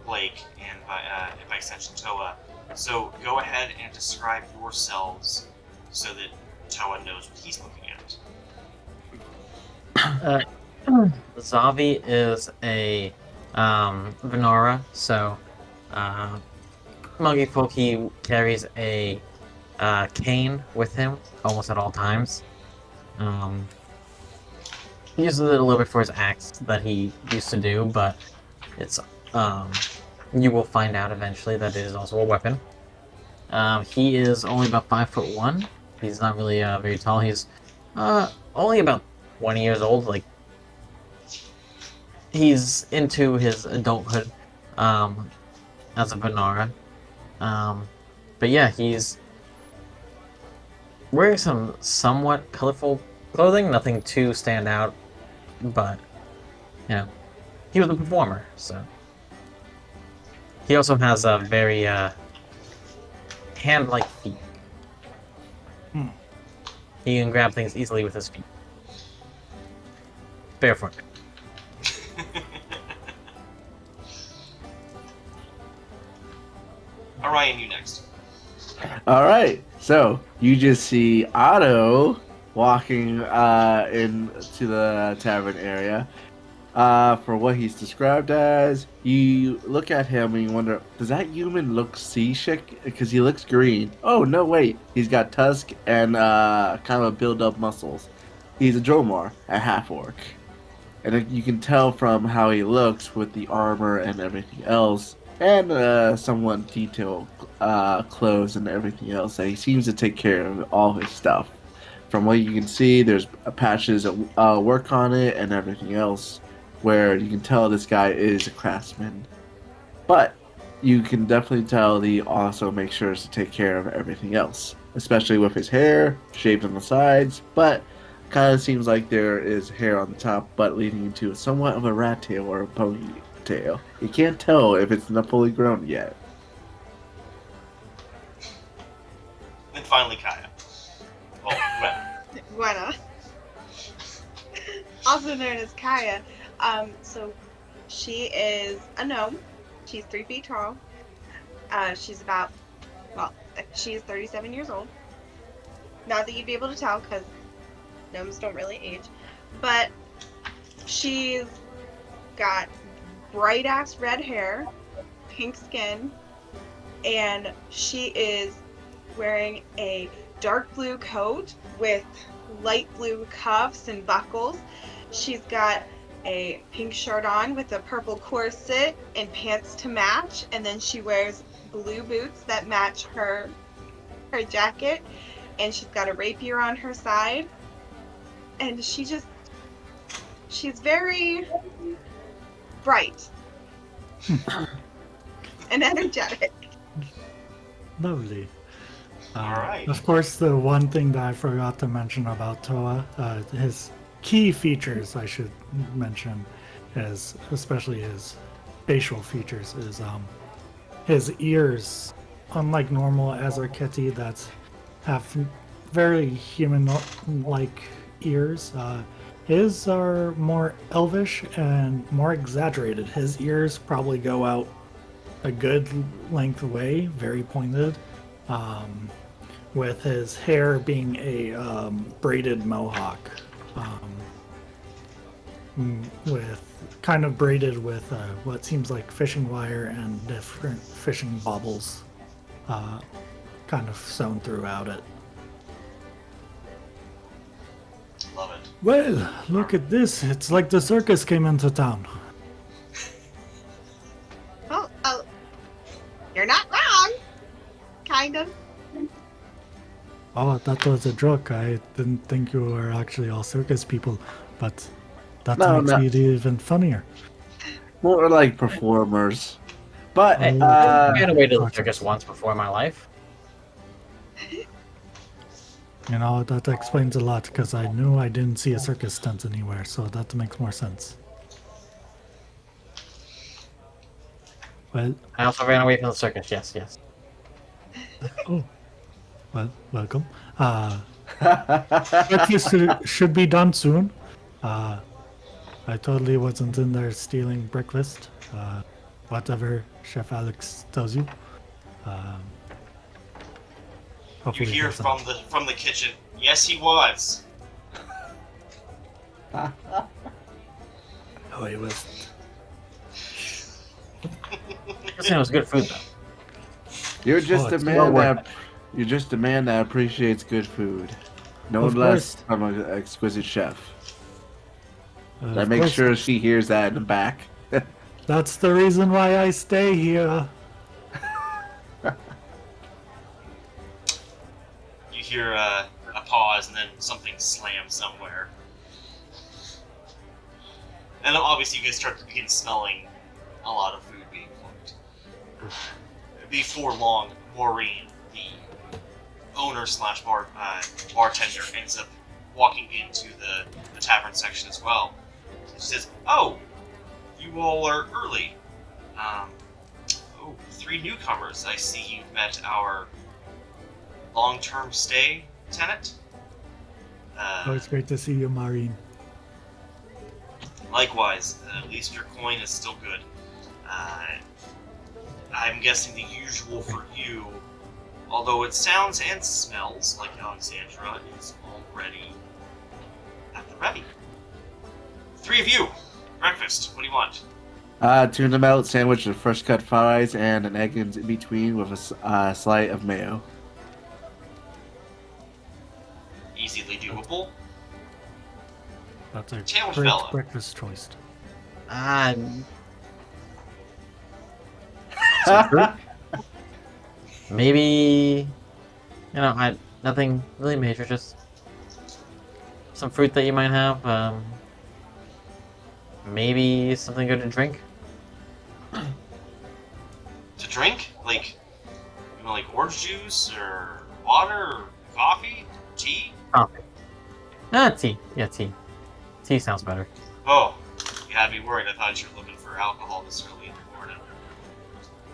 Blake and by extension Toa. So go ahead and describe yourselves so that Toa knows what he's looking at. Zavi is a Venora, so Monkey Folk, he carries a cane with him almost at all times. He uses it a little bit for his axe that he used to do, but it's you will find out eventually that it is also a weapon. He is only about 5'1". He's not really very tall. He's only about 20 years old. Like, he's into his adulthood as a Venara. But yeah, he's wearing some somewhat colorful clothing, nothing too stand out, but, you know, he was a performer, so. He also has a very hand-like feet. He can grab things easily with his feet. Barefoot. Orion, you next. All right, so you just see Otto walking into the tavern area. For what he's described as, you look at him and you wonder, does that human look seasick? Because he looks green. Oh, no, wait. He's got tusk and kind of build up muscles. He's a Dromar, a half-orc. And you can tell from how he looks with the armor and everything else, and somewhat detailed clothes and everything else, that he seems to take care of all his stuff. From what you can see, there's patches of work on it and everything else, where you can tell this guy is a craftsman. But you can definitely tell that he also makes sure to take care of everything else, especially with his hair shaved on the sides, but kind of seems like there is hair on the top, but leading into somewhat of a rat tail or a ponytail. You can't tell if it's not fully grown yet. And finally, Kaya. Oh, well. Gwenna. Also known as Kaya. So she is a gnome. She's 3 feet tall. She's about, well, she is 37 years old. Not that you'd be able to tell, because gnomes don't really age. But she's got bright ass red hair, pink skin, and she is wearing a dark blue coat with light blue cuffs and buckles. She's got a pink shirt on with a purple corset and pants to match, and then she wears blue boots that match her jacket, and she's got a rapier on her side, and she's very bright and energetic. Lovely. Alright. Of course, the one thing that I forgot to mention about Toa, his key features I should mention, is especially his facial features, is his ears. Unlike normal Azarketi that have very human-like ears, his are more elvish and more exaggerated. His ears probably go out a good length away, very pointed. With his hair being a braided mohawk, with kind of braided with what seems like fishing wire and different fishing baubles kind of sewn throughout it. Love it. Well, look at this. It's like the circus came into town. Oh, you're not wrong. Kind of. Oh, that was a joke. I didn't think you were actually all circus people, but that No, makes it even funnier. More like performers. But, Hey, I ran away to the circus once before in my life. You know, that explains a lot, because I knew I didn't see a circus tent anywhere, so that makes more sense. Well, I also ran away from the circus, yes. oh. Well, welcome. Breakfast should be done soon. I totally wasn't in there stealing breakfast. Whatever Chef Alex tells you. You Hopefully hear there's from the kitchen, yes he was. Oh, it was. It was good food, though. You're just a it's man well that you're just a man that appreciates good food. No Of less course. from an exquisite chef. Of I make course, sure she hears that in the back. that's the reason why I stay here. You hear a pause and then something slams somewhere. And obviously you guys begin smelling a lot of food being cooked. Before long, Maureen, the owner slash bartender, ends up walking into the tavern section as well. She says, "Oh, you all are early. 3 newcomers. I see you've met our long-term stay tenant. Oh, it's great to see you, Maureen. Likewise, at least your coin is still good. I'm guessing the usual for you, although it sounds and smells like Alexandra, is all ready at the ready. 3 of you, breakfast. What do you want? Tuna melt sandwich with fresh cut fries and an egg in between with a slight of mayo. Easily doable. That's a Challenge great fella. breakfast choice. Some fruit? Maybe, nothing really major, just some fruit that you might have. Maybe something good to drink. To drink? Like, you know, like orange juice or water or coffee? Tea? Coffee. Tea. Yeah, tea. Tea sounds better. Oh, you had me worried. I thought you were looking for alcohol this early in the morning.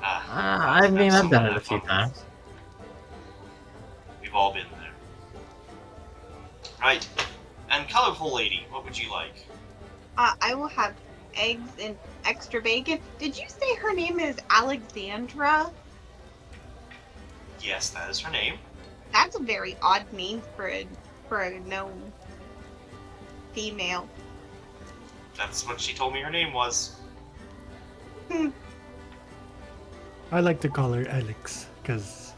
I mean, I've done it a few times. We've all been there. Right. And colorful lady, what would you like? I will have eggs and extra bacon. Did you say her name is Alexandra? Yes, that is her name. That's a very odd name for a gnome female. That's what she told me her name was. I like to call her Alex because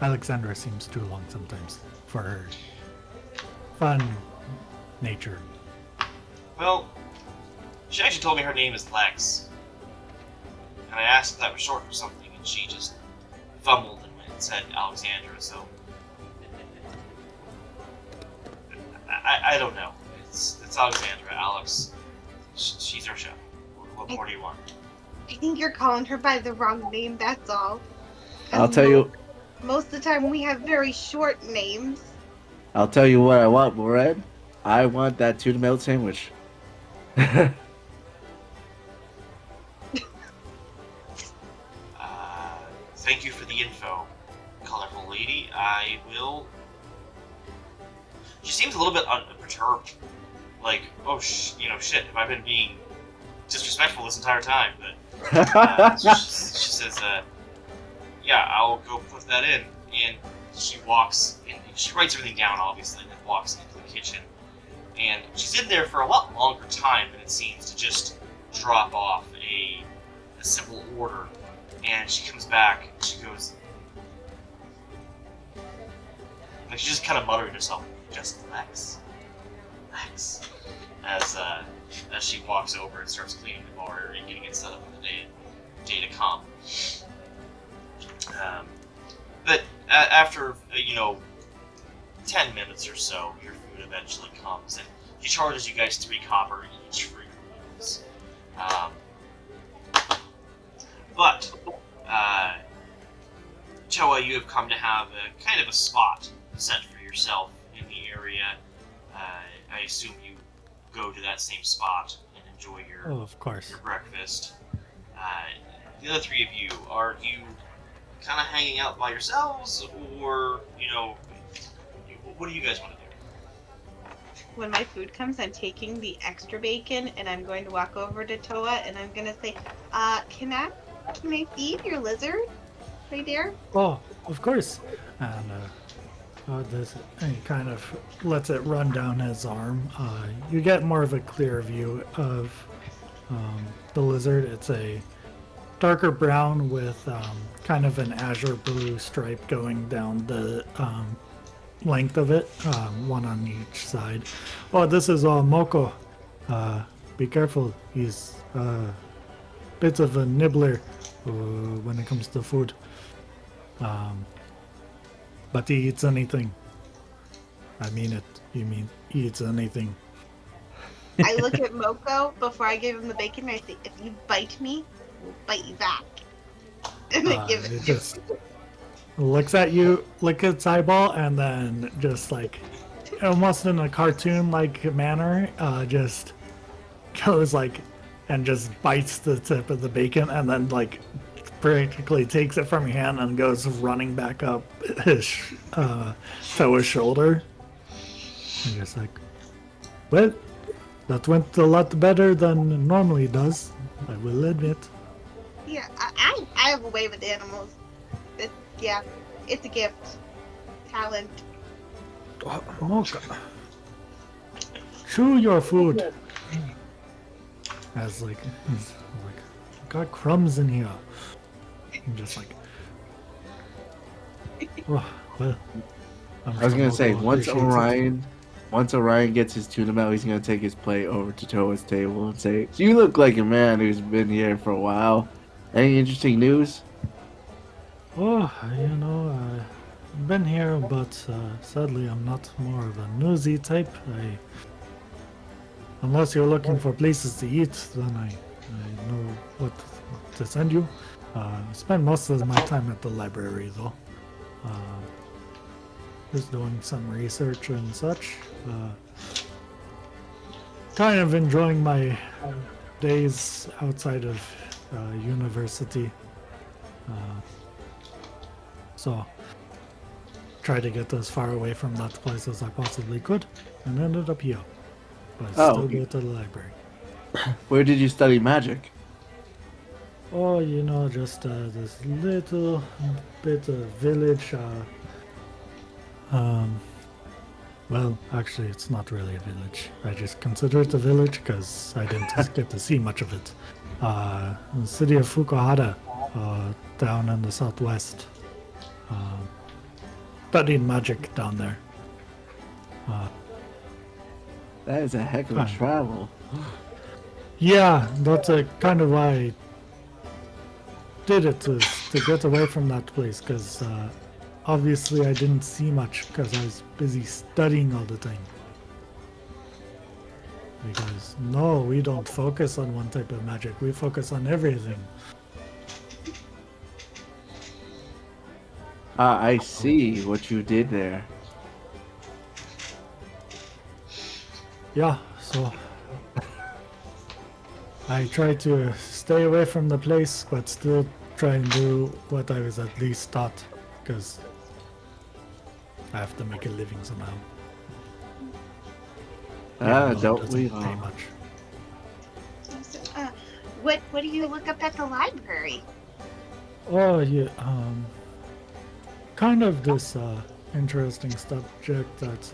Alexandra seems too long sometimes for her fun nature. Well, she actually told me her name is Lex. And I asked if that was short for something, and she just fumbled and went and said Alexandra, so... I don't know. It's Alexandra. Alex, she's our chef. What more do you want? I think you're calling her by the wrong name, that's all. I'll tell you. Most of the time we have very short names. I'll tell you what I want, Mored. I want that tuna melt sandwich. Thank you for the info, colorful lady. I will... She seems a little bit perturbed. Like, oh, shit, have I been being disrespectful this entire time? But she says, yeah, I'll go put that in. And she walks, and she writes everything down, obviously, and then walks into the kitchen. And she's in there for a lot longer time than it seems to just drop off a simple order. And she comes back, and she goes... Like, she's just kind of muttering to herself, just Lex. As she walks over and starts cleaning the bar and getting it set up for the day to come. But after 10 minutes or so, your food eventually comes, and she charges you guys 3 copper each for your meals. But Toa, you have come to have a kind of a spot set for yourself in the area. I assume you go to that same spot and enjoy your Of course. your breakfast. The other 3 of you, are you kind of hanging out by yourselves, or what do you guys want to do? When my food comes, I'm taking the extra bacon and I'm going to walk over to Toa and I'm going to say, can I feed your lizard right there? Oh, of course. And he kind of lets it run down his arm. You get more of a clear view of the lizard. It's a darker brown with kind of an azure blue stripe going down the length of it, one on each side. Oh, this is Moko. Be careful. He's bit of a nibbler when it comes to food. But he eats anything. I mean it. You mean he eats anything. I look at Moko before I give him the bacon and I say, if you bite me, we'll bite you back. And I give It it to just looks at you, licks its eyeball, and then just like almost in a cartoon-like manner, just goes like and just bites the tip of the bacon, and then like practically takes it from your hand and goes running back up his Toa's shoulder. And just like, well, that went a lot better than it normally does, I will admit. Yeah, I have a way with animals. It's a gift. Talent. Mocha. Chew your food. As like, he's like, got crumbs in here. I'm just like, oh, well. I'm I was sure gonna say Mocha appreciates it. once Orion gets his tuna melt, he's gonna take his plate over to Toa's table and say, "You look like a man who's been here for a while. Any interesting news?" Oh, I've been here, but sadly I'm not more of a newsy type. Unless you're looking for places to eat, then I know what to send you. I spend most of my time at the library, though. Uh, just doing some research and such. Kind of enjoying my days outside of university. So, tried to get as far away from that place as I possibly could, and ended up here. But I still Oh. go to the library. Where did you study magic? Oh, just this little bit of village. Well, actually, it's not really a village. I just consider it a village because I didn't get to see much of it. The city of Fukuhara, down in the southwest. Studied magic down there. That is a heck of a Fine. travel. Yeah, that's kind of why I did it, to get away from that place, because obviously I didn't see much because I was busy studying all the time. Because, no, we don't focus on one type of magic, we focus on everything. I see what you did there. Yeah, so I try to stay away from the place, but still try and do what I was at least taught, because I have to make a living somehow. Even though it Don't doesn't we pay all? much. So, what do you look up at the library? Oh, yeah, kind of this interesting subject that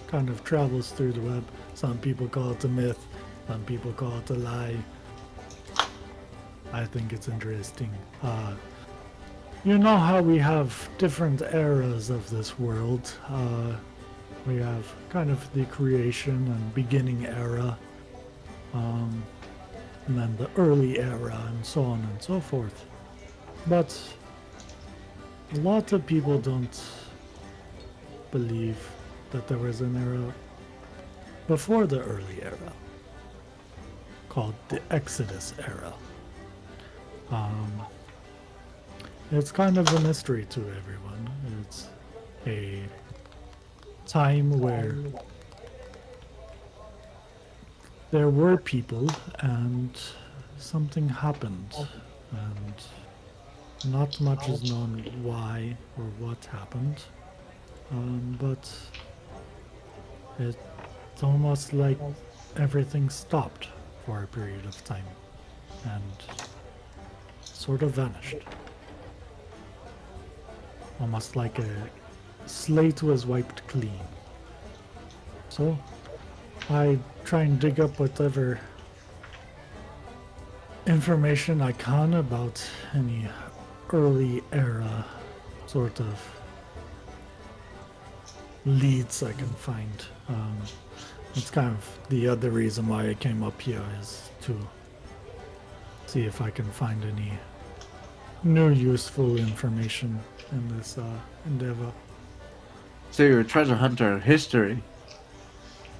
kind of travels through the web. Some people call it a myth, some people call it a lie. I think it's interesting. You know how we have different eras of this world? We have kind of the creation and beginning era, and then the early era, and so on and so forth. But a lot of people don't believe that there was an era before the early era called the Exodus era. It's kind of a mystery to everyone. It's a time where there were people and something happened, and not much is known why or what happened, but it's almost like everything stopped for a period of time and sort of vanished. Almost like a slate was wiped clean. So I try and dig up whatever information I can about any early era sort of leads I can find. It's kind of the other reason why I came up here, is to see if I can find any new useful information in this endeavor. So you're a treasure hunter of history.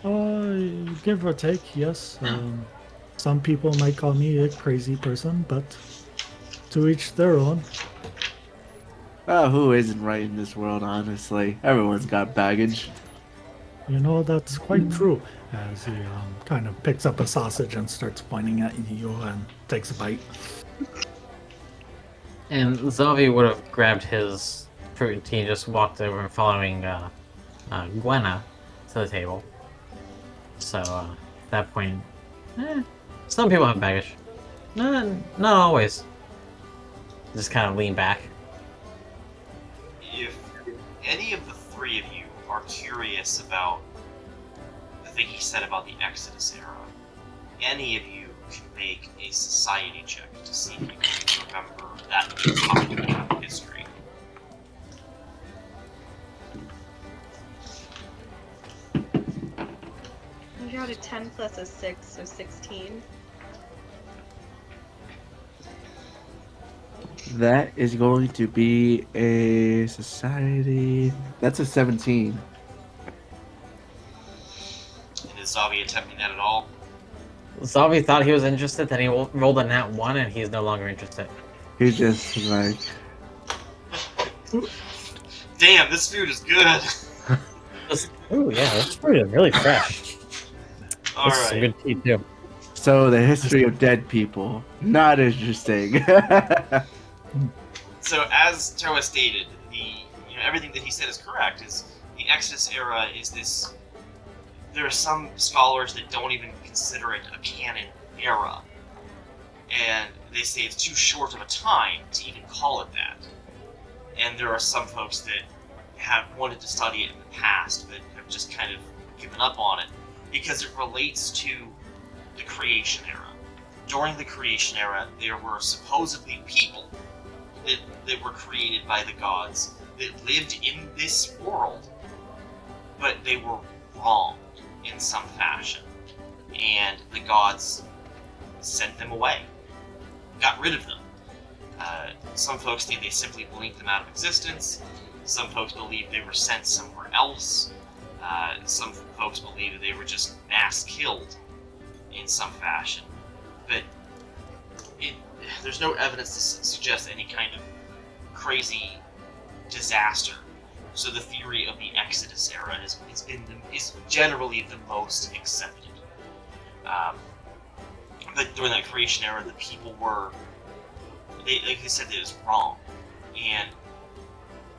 Give or take, yes. Some people might call me a crazy person, but to each their own. Oh, who isn't right in this world, honestly? Everyone's got baggage. That's quite true. As he kind of picks up a sausage and starts pointing at you and takes a bite. And Zovi would have grabbed his fruit. He just walked over, following Gwenna to the table. So at that point, some people have baggage. Not always. Just kind of lean back. If any of the three of you are curious about the thing he said about the Exodus era, any of you can make a society check to see if you can remember that topic in history. We got a 10 plus a 6, so 16. That is going to be a society. That's a 17. And is Zavi attempting that at all? Zavi thought he was interested, then he rolled a nat 1 and he's no longer interested. He's just like, Damn, this food is good! Ooh, yeah, that's really fresh. This is some Alright. good tea, too. so the history of dead people, not interesting. So as Toa stated, everything that he said is correct. Is the Exodus era is this? There are some scholars that don't even consider it a canon era, and they say it's too short of a time to even call it that. And there are some folks that have wanted to study it in the past, but have just kind of given up on it because it relates to the creation era. During the creation era, there were supposedly people that were created by the gods that lived in this world, but they were wrong in some fashion. And the gods sent them away, got rid of them. Some folks think they simply blinked them out of existence. Some folks believe they were sent somewhere else. Some folks believe that they were just mass killed in some fashion. But there's no evidence to suggest any kind of crazy disaster. So the theory of the Exodus era is generally the most accepted. But during that creation era, the people were, like they said, it was wrong. And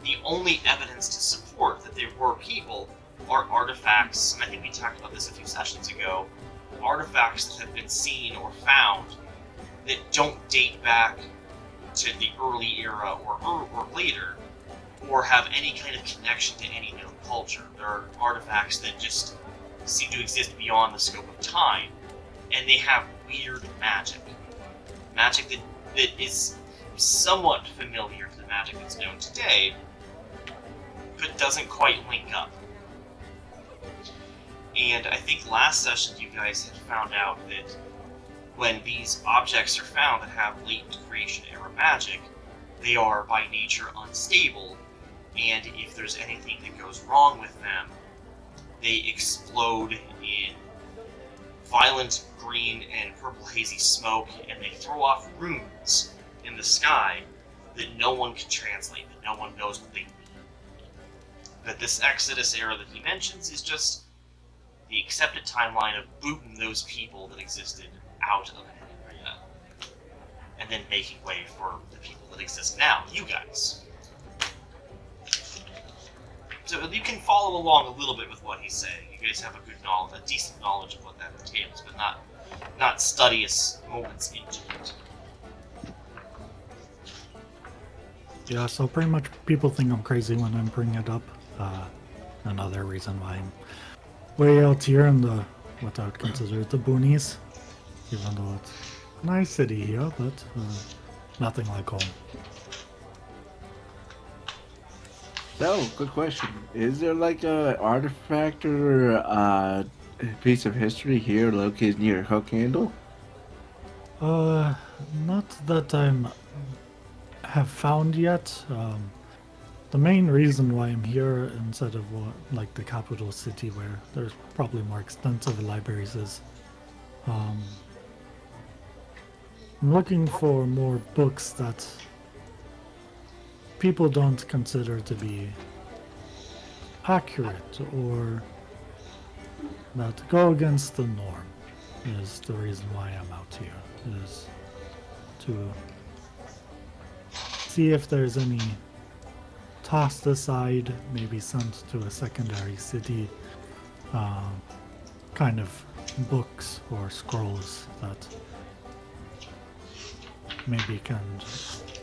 the only evidence to support that there were people are artifacts, and I think we talked about this a few sessions ago, artifacts that have been seen or found that don't date back to the early era or later, or have any kind of connection to any known culture. There are artifacts that just seem to exist beyond the scope of time, and they have weird magic. Magic that is somewhat familiar to the magic that's known today, but doesn't quite link up. And I think last session you guys had found out that when these objects are found that have latent creation era magic, they are by nature unstable, and if there's anything that goes wrong with them, they explode in violent green and purple hazy smoke, and they throw off runes in the sky that no one can translate, that no one knows what they mean. But this Exodus era that he mentions is just the accepted timeline of booting those people that existed out of Engliria, and then making way for the people that exist now, you guys. So you can follow along a little bit with what he's saying. You guys have a decent knowledge of what that entails, but not studious moments into it. Yeah, so pretty much people think I'm crazy when I'm bringing it up. Another reason why I'm way out here in the, what I would consider the boonies. Even though it's a nice city here, but nothing like home. So, good question. Is there like a artifact or a piece of history here located near Hookhandle? Not that have found yet. The main reason why I'm here instead of like the capital city where there's probably more extensive libraries is I'm looking for more books that people don't consider to be accurate or that go against the norm is the reason why I'm out here, is to see if there's any tossed aside, maybe sent to a secondary city, kind of books or scrolls that maybe can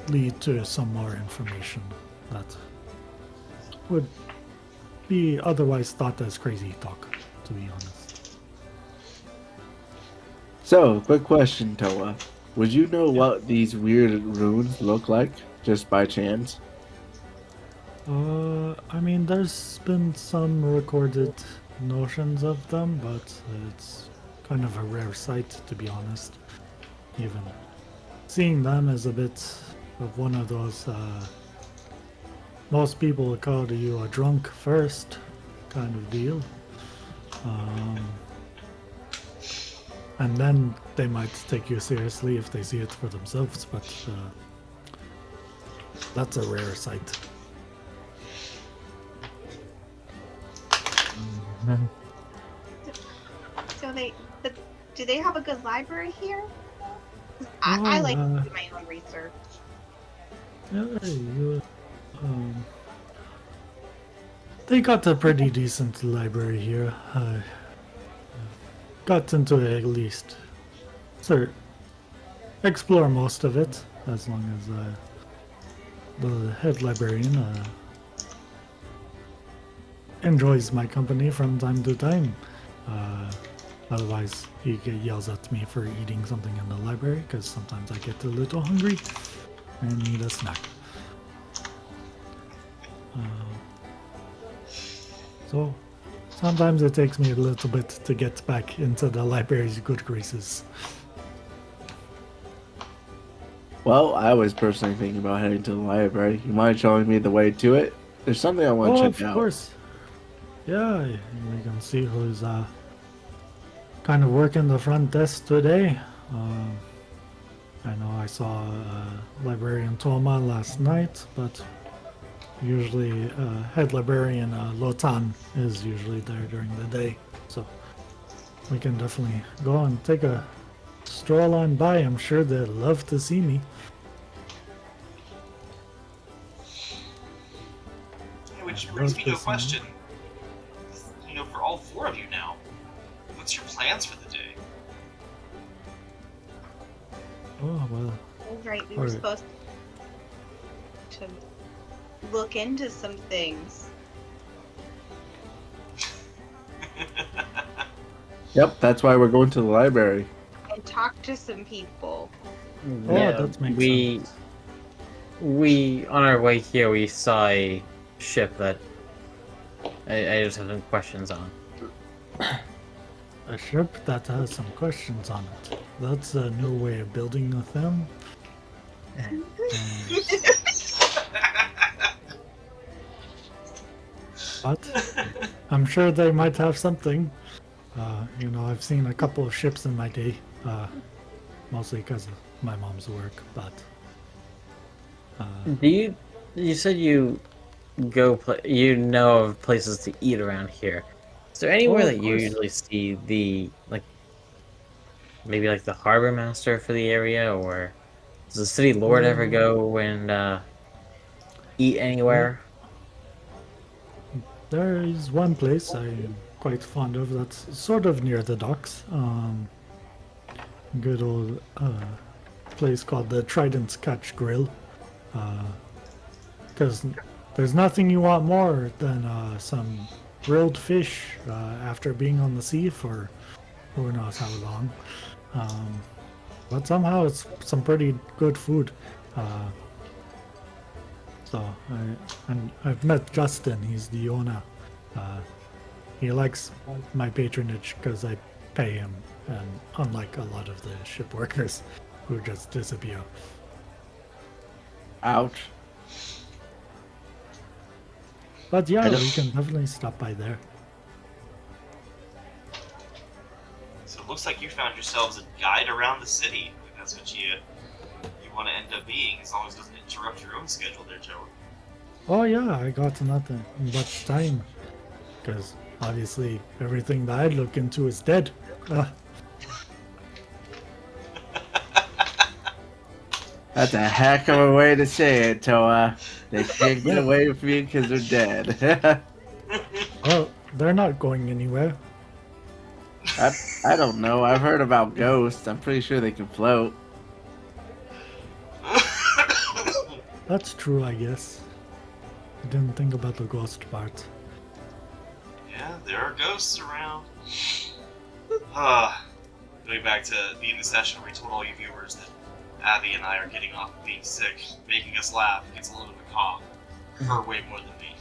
lead to some more information that would be otherwise thought as crazy talk, to be honest. So, quick question, Toa. Would you know what these weird runes look like, just by chance? I mean, there's been some recorded notions of them, but it's kind of a rare sight, to be honest. Even seeing them is a bit of one of those, most people would call you a drunk first kind of deal. And then they might take you seriously if they see it for themselves, but that's a rare sight. So do they have a good library here? I like to Oh, do my own research. They got a pretty decent library here. I got into it at least. So, explore most of it, as long as the head librarian enjoys my company from time to time. Otherwise, he yells at me for eating something in the library, because sometimes I get a little hungry and need a snack. So, sometimes it takes me a little bit to get back into the library's good graces. Well, I was personally thinking about heading to the library. You mind showing me the way to it? There's something I want to check out. Of course. Yeah, we can see who's kind of working the front desk today. I know I saw librarian Toma last night, but usually head librarian Lotan is usually there during the day. So we can definitely go and take a stroll on by. I'm sure they'd love to see me. Which brings me to a question. You know, for all four of you now, what's your plans for the day? Oh, well. Right, we were supposed to look into some things. Yep, that's why we're going to the library. And talk to some people. Yeah, that makes sense. We on our way here we saw a ship that I just have some questions on. A ship that has some questions on it. That's a new way of building a film. But I'm sure they might have something. You know, I've seen a couple of ships in my day, mostly because of my mom's work. But You said you you know of places to eat around here. Is there anywhere of that you course. usually see the maybe like the harbor master for the area, or does the city lord ever go and eat anywhere? There is one place I'm quite fond of that's sort of near the docks. Good old place called the Trident's Catch Grill. Because there's nothing you want more than some grilled fish after being on the sea for who knows how long. But somehow it's some pretty good food. I've met Justin. He's the owner. He likes my patronage because I pay him, and unlike a lot of the ship workers who just disappear. Ouch. But yeah, I don't- we can definitely stop by there. So it looks like you found yourselves a guide around the city. If that's what you want to end up being, as long as it doesn't interrupt your own schedule there, Joe. Oh yeah, I got nothing but time. Because obviously everything that I look into is dead. That's a heck of a way to say it, Toa. They can't get away from you because they're dead. Well, they're not going anywhere. I don't know. I've heard about ghosts. I'm pretty sure they can float. That's true, I guess. I didn't think about the ghost part. Yeah, there are ghosts around. Going back to the end of the session where we told all you viewers that Abby and I are getting off of being sick, making us laugh against a little bit of a cough. Her way more than me.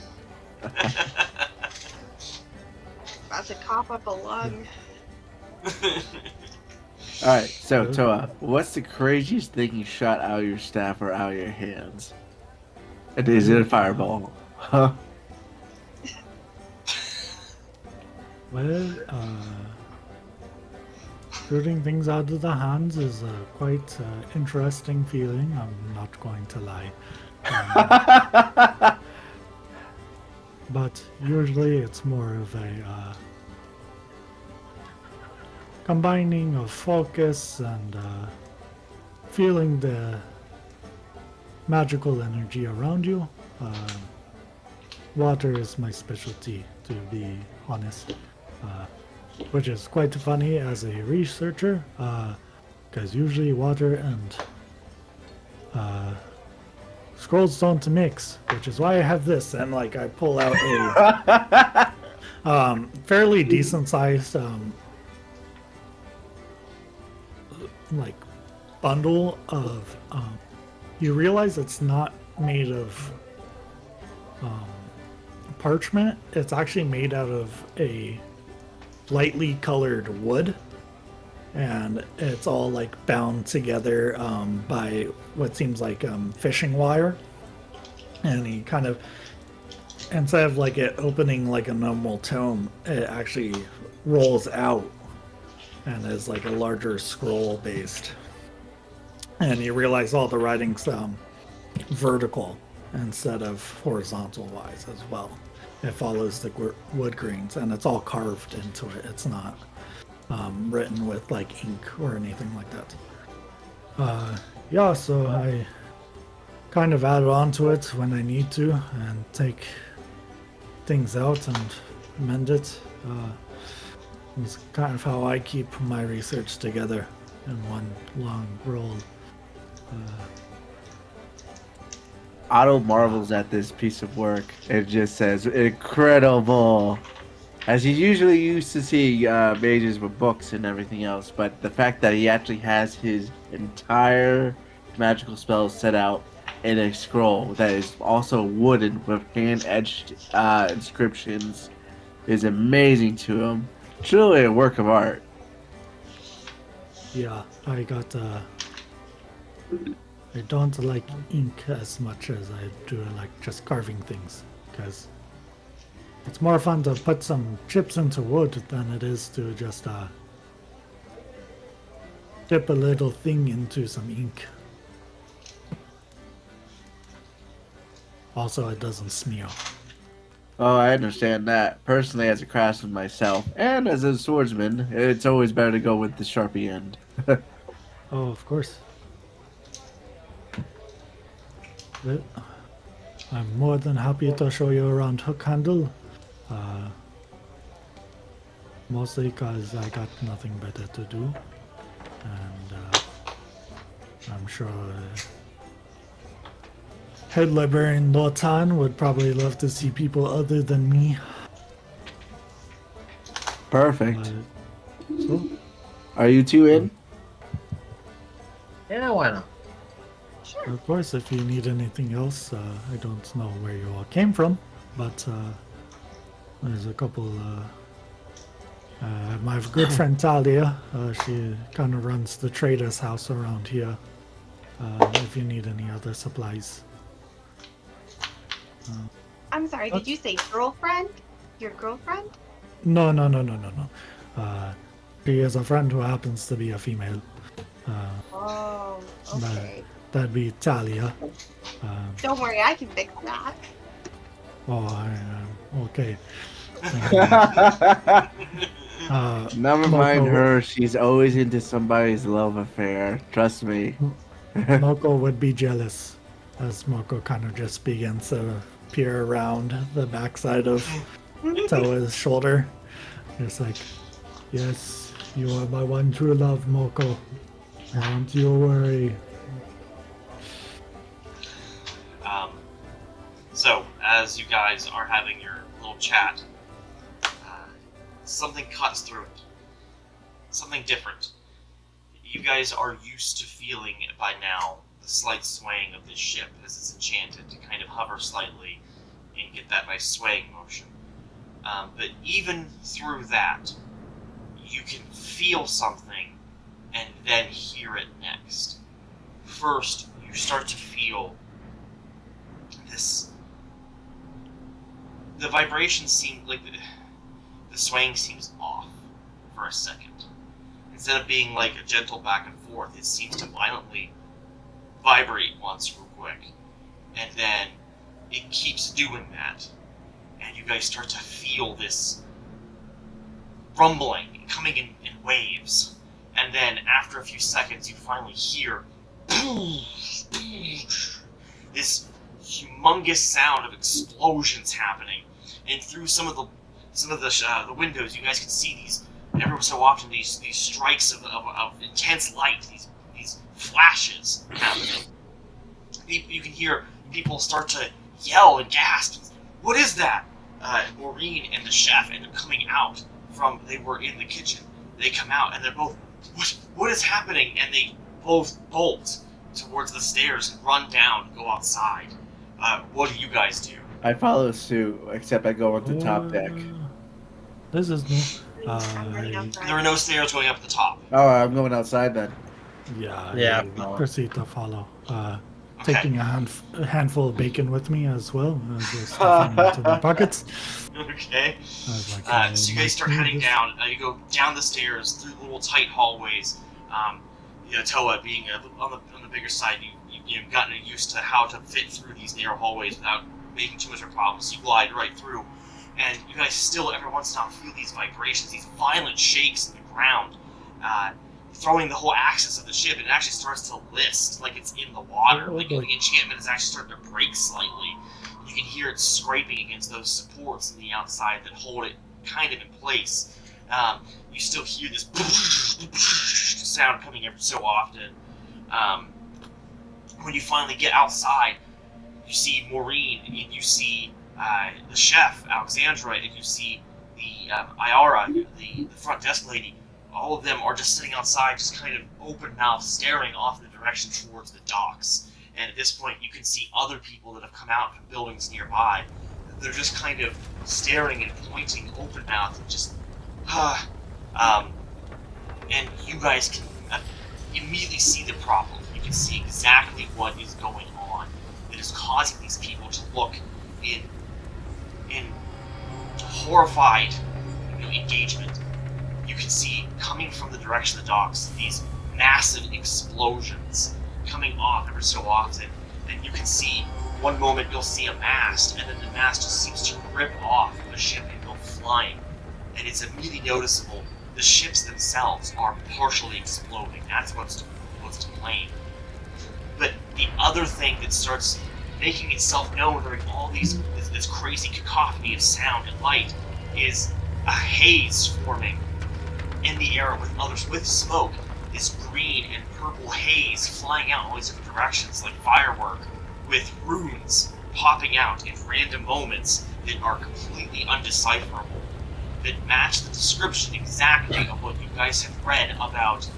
About to cough up a lung. Alright, so Toa, what's the craziest thing you shot out of your staff or out of your hands? And is it a fireball? Huh? Well, shooting things out of the hands is a quite interesting feeling. I'm not going to lie. But usually it's more of a combining of focus and feeling the magical energy around you. Water is my specialty, to be honest, which is quite funny as a researcher, because usually water and scrolls don't mix, which is why I have this. And like I pull out a fairly decent sized like bundle of you realize it's not made of parchment. It's actually made out of a lightly colored wood, and it's all like bound together by what seems like fishing wire. And he kind of, instead of like it opening like a normal tome, it actually rolls out and is like a larger scroll based. And you realize all the writing's vertical instead of horizontal wise as well. It follows the wood grains, and it's all carved into it. It's not written with like ink or anything like that. Yeah, so I kind of add on to it when I need to and take things out and mend it. It's kind of how I keep my research together in one long roll. Otto marvels at this piece of work. It just says, incredible. As he's usually used to see mages with books and everything else, but the fact that he actually has his entire magical spells set out in a scroll that is also wooden with hand-etched inscriptions is amazing to him. Truly a work of art. Yeah, I got I don't like ink as much as I do like just carving things, because it's more fun to put some chips into wood than it is to just dip a little thing into some ink. Also, it doesn't smear. Oh, I understand that. Personally, as a craftsman myself, and as a swordsman, it's always better to go with the Sharpie end. Oh, of course. Well, I'm more than happy to show you around Hookhandle. Mostly because I got nothing better to do. And I'm sure Head Librarian Lotan would probably love to see people other than me. Perfect. So, Are you two in? Yeah, why not? of course, if you need anything else, I don't know where you all came from, but there's a couple. My good friend Talia, she kind of runs the trader's house around here. If you need any other supplies. I'm sorry, did you say girlfriend? Your girlfriend? No. She is a friend who happens to be a female. Oh, okay. That'd be Talia. Don't worry, I can fix that. Oh, okay. Never mind Moko- her. She's always into somebody's love affair. Trust me. Moko would be jealous, as Moko kind of just begins to peer around the backside of Toa's shoulder. It's like, yes, you are my one true love, Moko. Don't you worry. So, as you guys are having your little chat, something cuts through it. Something different. You guys are used to feeling by now the slight swaying of this ship as it's enchanted to kind of hover slightly and get that nice swaying motion. But even through that, you can feel something and then hear it next. First, you start to feel this. The vibration seems like the swaying seems off for a second. Instead of being like a gentle back and forth, it seems to violently vibrate once real quick. And then it keeps doing that. And you guys start to feel this rumbling coming in waves. And then after a few seconds, you finally hear this humongous sound of explosions happening. And through some of the windows, you guys can see these every so often these strikes of intense light, these flashes happening. You can hear people start to yell and gasp. What is that? Maureen and the chef end up coming out from. They were in the kitchen. They come out and they're both. What is happening? And they both bolt towards the stairs and run down, and go outside. What do you guys do? I follow suit, except I go on the top deck. This is new. There are no stairs going up at the top. Oh, I'm going outside then. Yeah. Proceed to follow. Okay. Taking a handful of bacon with me as well. Just stuffing it into my pockets. Okay. Like, So you guys start heading down. You go down the stairs through little tight hallways. Toa being on the bigger side, you've gotten used to how to fit through these narrow hallways without making too much of a problem. So you glide right through, and you guys still every once in a while feel these vibrations, these violent shakes in the ground, throwing the whole axis of the ship. And it actually starts to list like it's in the water. Like the enchantment is actually starting to break slightly. You can hear it scraping against those supports on the outside that hold it kind of in place. You still hear this sound coming every so often. When you finally get outside, you see Maureen, and you see the chef, Alexandra, and you see the Iara, the front desk lady. All of them are just sitting outside, just kind of open-mouthed, staring off in the direction towards the docks. And at this point, you can see other people that have come out from buildings nearby. They're just kind of staring and pointing open-mouthed, and just, and you guys can immediately see the problem. You can see exactly what is going on that is causing these people to look in horrified engagement. You can see coming from the direction of the docks these massive explosions coming off every so often, and you can see one moment you'll see a mast, and then the mast just seems to rip off the ship and go flying, and it's immediately noticeable. The ships themselves are partially exploding. That's what's to blame. But the other thing that starts making itself known during all this crazy cacophony of sound and light is a haze forming in the air with smoke. This green and purple haze flying out in all these different directions like firework, with runes popping out in random moments that are completely undecipherable, that match the description exactly of what you guys have read about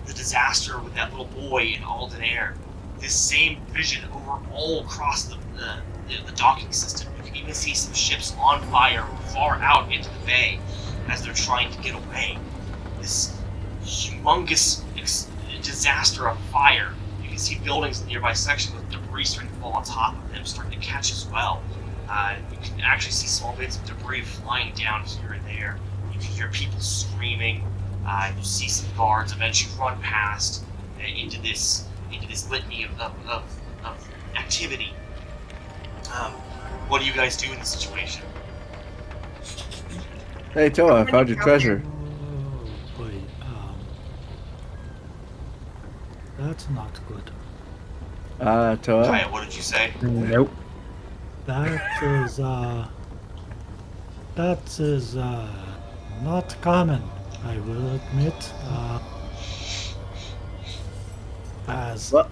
the disaster with that little boy in Alden Air. This same vision over all across the docking system. You can even see some ships on fire far out into the bay as they're trying to get away. This humongous disaster of fire. You can see buildings in nearby sections with debris starting to fall on top of them, starting to catch as well. You can actually see small bits of debris flying down here and there. You can hear people screaming. You see some guards eventually run past into this litany of activity. What do you guys do in this situation? Hey, Toa, I found your treasure. Oh, wait, that's not good. Toa? Kaya, what did you say? Nope. That is not common, I will admit. As What?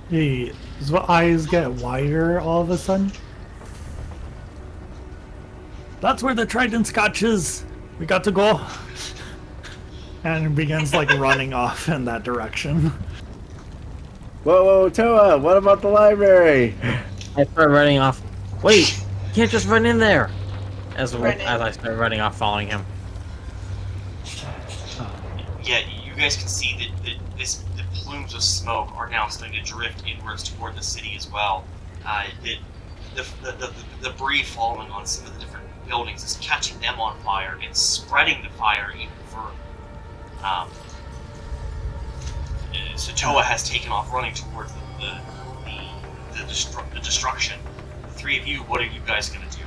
his eyes get wider all of a sudden. That's where the Trident Scotch is. We got to go. And begins like running off in that direction. Whoa, Toa, what about the library? I start running off. Wait, you can't just run in there. As Run in. I start running off, following him. Yeah, you guys can see that the plumes of smoke are now starting to drift inwards toward the city as well. The debris falling on some of the different buildings is catching them on fire and spreading the fire even further. So Toa has taken off running towards the destruction. The three of you, what are you guys gonna do?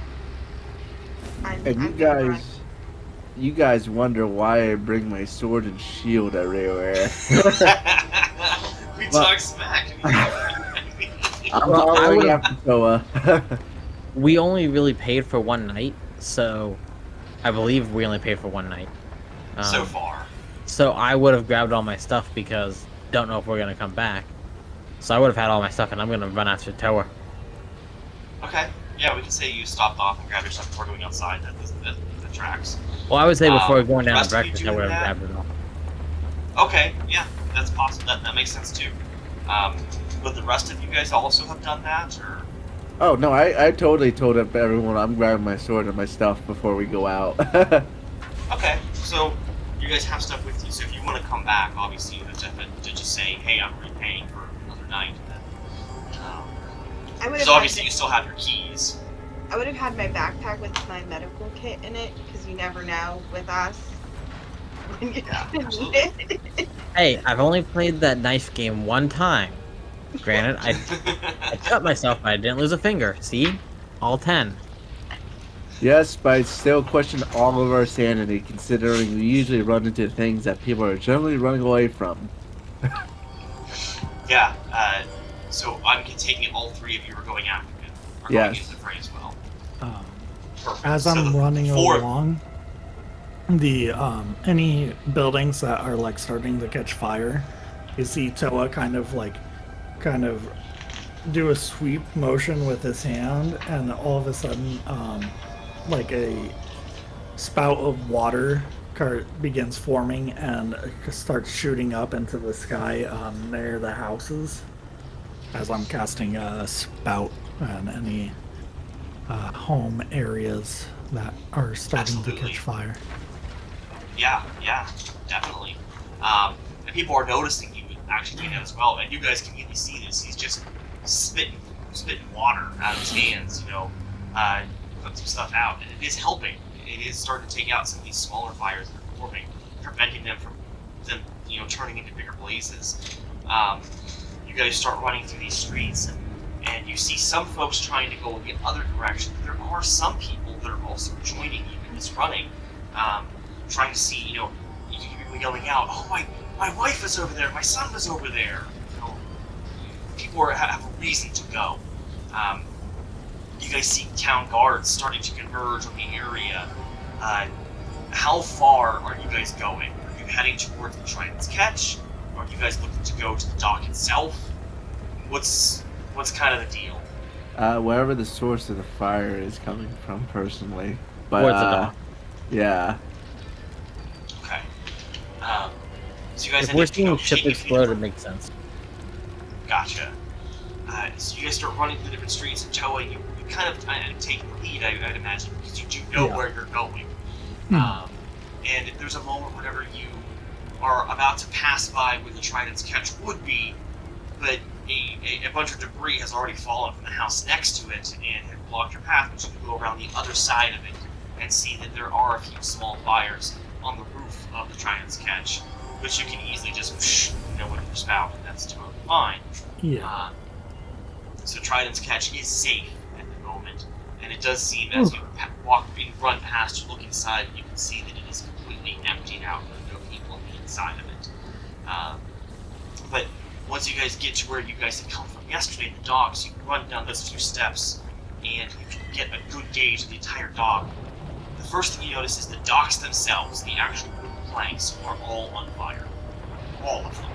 And you guys wonder why I bring my sword and shield everywhere. We talk smack. I'm Well, I following would've- after Toa. We only really paid for one night, so I believe we only paid for one night. So far. So I would have grabbed all my stuff because don't know if we're gonna come back. So I would have had all my stuff, and I'm gonna run after Toa. Okay. Yeah, we can say you stopped off and grabbed your stuff before going outside the tracks. Well, I would say before going down rest to of you breakfast, I doing would have that? grabbed it all. Okay, yeah, that's possible. That makes sense too. Would the rest of you guys also have done that, or? Oh no, I totally told everyone I'm grabbing my sword and my stuff before we go out. Okay, so you guys have stuff with you. So if you want to come back, obviously you have to just say, "Hey, I'm repaying for another night." I would Because have obviously you still have your keys. I would have had my backpack with my medical kit in it, because you never know with us when you Yeah, need absolutely. it. Hey, I've only played that knife game one time. Granted, I cut myself, but I didn't lose a finger. See? All 10. Yes, but I still question all of our sanity, considering we usually run into things that people are generally running away from. Yeah. So I'm taking it all three of you are going after him. Are Yes. going into the fray as well. Perfect. As So I'm the running four- along, the any buildings that are like starting to catch fire, you see Toa kind of do a sweep motion with his hand, and all of a sudden, like a spout of water begins forming and starts shooting up into the sky near the houses. As I'm casting a spout on any home areas that are starting to Absolutely. catch fire. Yeah, definitely. And people are noticing you actually doing that as well, and you guys can easily see this. He's just spitting water out of his hands, putting some stuff out, and it is helping. It is starting to take out some of these smaller fires that are forming, preventing them from turning into bigger blazes. You guys start running through these streets, and you see some folks trying to go in the other direction. There are some people that are also joining you in this running, trying to see, you people yelling out, "Oh, my wife is over there, my son is over there." People have a reason to go. You guys see town guards starting to converge on the area. How far are you guys going? Are you heading towards the Trident's Catch? Are you guys looking to go to the dock itself? What's kind of the deal? Wherever the source of the fire is coming from, personally. But Towards the dock. yeah. Okay. So you guys If end we're up, seeing ship taking explode, it makes sense. Gotcha. So you guys start running through different streets, and Toa, you kind of take the lead, I'd imagine, because you do know Yeah. where you're going. And there's a moment whenever you are about to pass by where the Trident's Catch would be, but a bunch of debris has already fallen from the house next to it and have blocked your path, but you can go around the other side of it and see that there are a few small fires on the roof of the Trident's Catch, which you can easily just, with your spout, and that's totally fine. Yeah. So Trident's Catch is safe at the moment, and it does seem as you run past, you look inside, and you can see that it is completely emptied out. There are no people on the inside of it. But once you guys get to where you guys had come from yesterday, the docks, you can run down those few steps, and you can get a good gauge of the entire dock. The first thing you notice is the docks themselves, the actual wooden planks, are all on fire. All of them.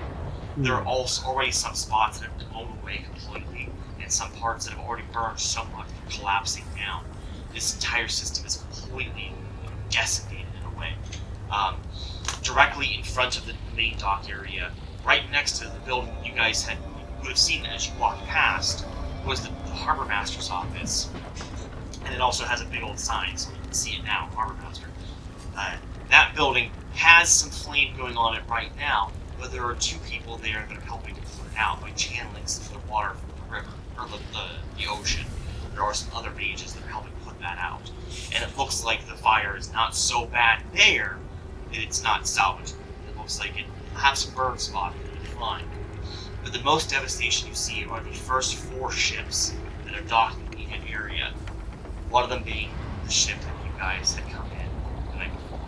There are also already some spots that have blown away completely, and some parts that have already burned so much they're collapsing down. this entire system is completely decimated in a way. Directly in front of the main dock area, right next to the building you guys would have seen as you walked past, was the harbor master's office, and it also has a big old sign, so you can see it now, harbor master. That building has some flame going on it right now, but there are 2 people there that are helping to put it out by channeling some of the water from the river, or the ocean. There are some other mages that are helping put that out. And it looks like the fire is not so bad there that it's not salvageable. It looks like it will have some burn spot, but it'll be fine. But the most devastation you see are the first 4 ships that are docked in the immediate area. One of them being the ship that you guys had come in the night before.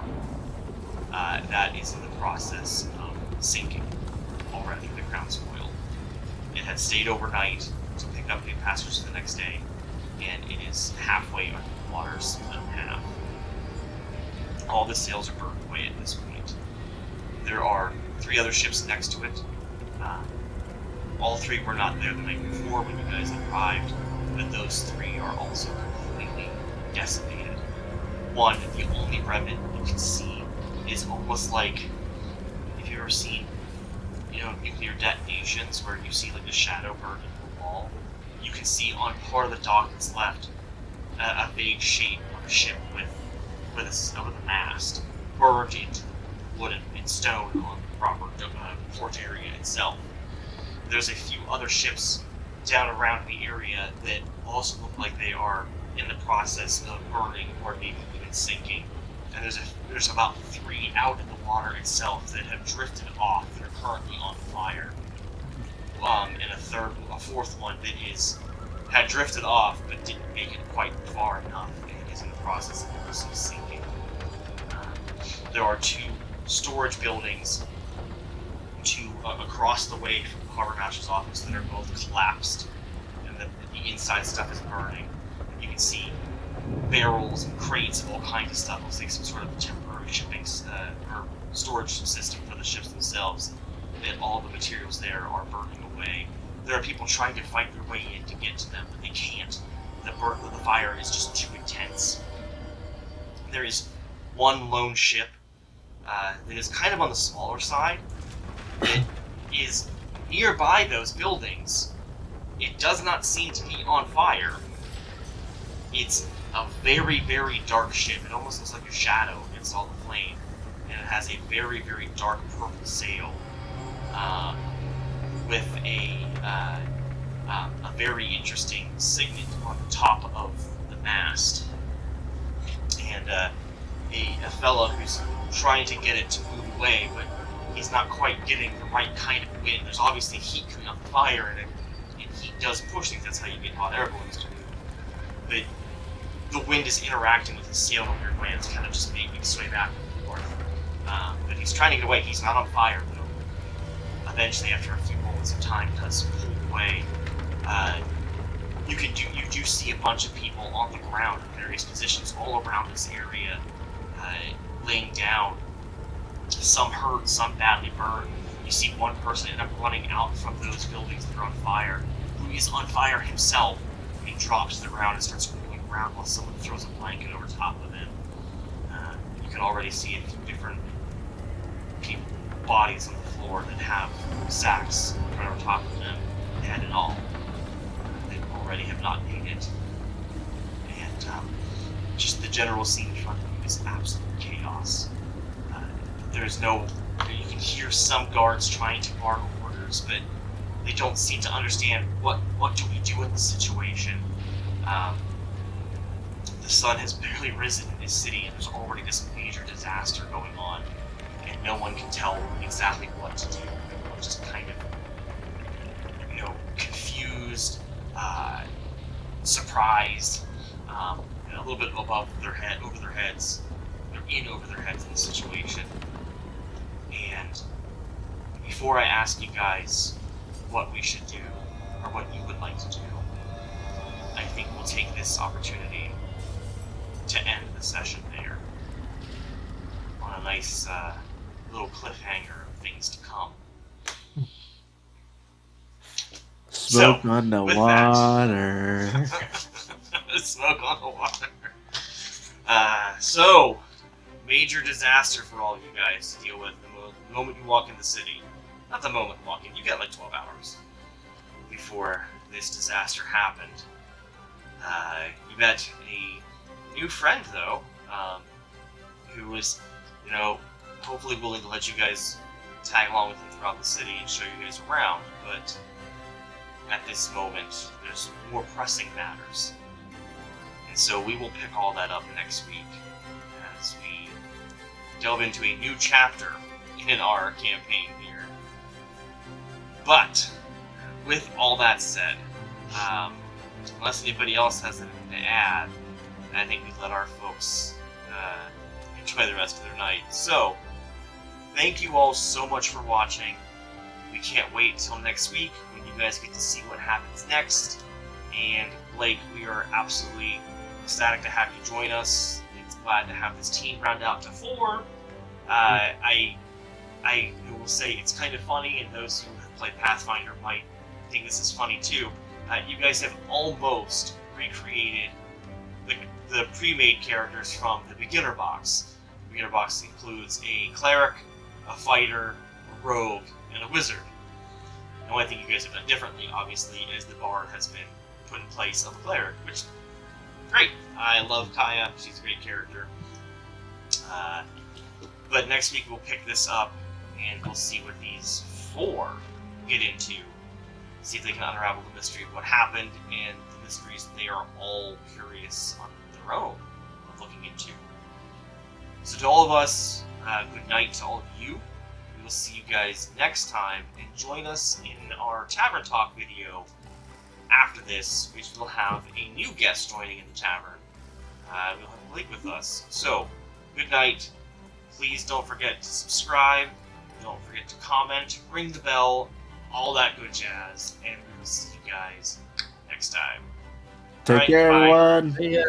That is in the process of sinking already. The ground's spoiled. It had stayed overnight to pick up new passengers the next day, and it is halfway under the water, split in half. All the sails are burned away at this point. There are 3 other ships next to it. All 3 were not there the night before when you guys arrived, but those 3 are also completely decimated. One, the only remnant you can see is almost like, if you've ever seen, nuclear detonations where you see like the shadow burn into the wall, you can see on part of the dock that's left a vague shape of a ship with a mast burned into the wood and stone on the proper port area itself. There's a few other ships down around the area that also look like they are in the process of burning or maybe even sinking. And there's about 3 out in the water itself that have drifted off that are currently on fire. And a 4th one that had drifted off but didn't make it quite far enough and is in the process of also sinking. There are 2 storage buildings across the way from the harbor master's office that are both collapsed, and the inside stuff is burning. You can see barrels and crates of all kinds of stuff. It looks like some sort of temporary shipping or storage system for the ships themselves. That all the materials there are burning away. There are people trying to fight their way in to get to them, but they can't. The fire is just too intense. There is one lone ship that is kind of on the smaller side that is nearby those buildings. It does not seem to be on fire. It's a very, very dark ship. It almost looks like a shadow against all the flame. And it has a very, very dark purple sail with a very interesting signet on the top of the mast. And a fellow who's trying to get it to move away, but he's not quite getting the right kind of wind. There's obviously heat coming off the fire, and heat does push things. That's how you get hot air balloons to move. But the wind is interacting with the sail in a weird way. It's kind of just making its way back and forth. But he's trying to get away. He's not on fire, though. Eventually, after a few moments of time, does pull away. You do see a bunch of people on the ground in various positions all around this area, laying down. Some hurt, some badly burned. You see one person end up running out from those buildings that are on fire, who is on fire himself, and he drops to the ground and starts rolling around while someone throws a blanket over top of him. You can already see different bodies on the floor that have sacks right over top of them, head and all. They already have not made it. And just the general scene in front of you is absolute chaos. There's no... You can hear some guards trying to bark orders, but they don't seem to understand what do we do in this situation. The sun has barely risen in this city, and there's already this major disaster going on, and no one can tell exactly what to do. Everyone's just kind of, confused, surprised, and a little bit over their heads. They're in over their heads in this situation. And before I ask you guys what we should do, or what you would like to do, I think we'll take this opportunity to end the session there, on a nice little cliffhanger of things to come. Smoke So, on the with water. that, smoke on the water. So, major disaster for all of you guys to deal with the moment you walk in the city. Not the moment you walk in, you got like 12 hours before this disaster happened. You met a new friend, though, who was, hopefully willing to let you guys tag along with him throughout the city and show you guys around, but at this moment, there's more pressing matters. And so we will pick all that up next week as we delve into a new chapter in our campaign here. But, with all that said, unless anybody else has anything to add, I think we let our folks enjoy the rest of their night. So, thank you all so much for watching. We can't wait till next week when you guys get to see what happens next. And Blake, we are absolutely ecstatic to have you join us. It's glad to have this team round out to 4. I will say it's kind of funny, and those who have played Pathfinder might think this is funny too. You guys have almost recreated the pre-made characters from the beginner box. The beginner box includes a cleric, a fighter, a rogue, and a wizard. The only thing you guys have done differently, obviously, is the bard has been put in place of a cleric, which great. I love Kaya; she's a great character. But next week we'll pick this up and we'll see what these 4 get into. See if they can unravel the mystery of what happened and the mysteries they are all curious on their own of looking into. So to all of us, good night to all of you. We will see you guys next time, and join us in our Tavern Talk video after this, which will have a new guest joining in the tavern. We'll have Blake with us. So, good night. Please don't forget to subscribe, don't forget to comment, ring the bell, all that good jazz, and we will see you guys next time. Take Alright, care, bye. everyone. See ya.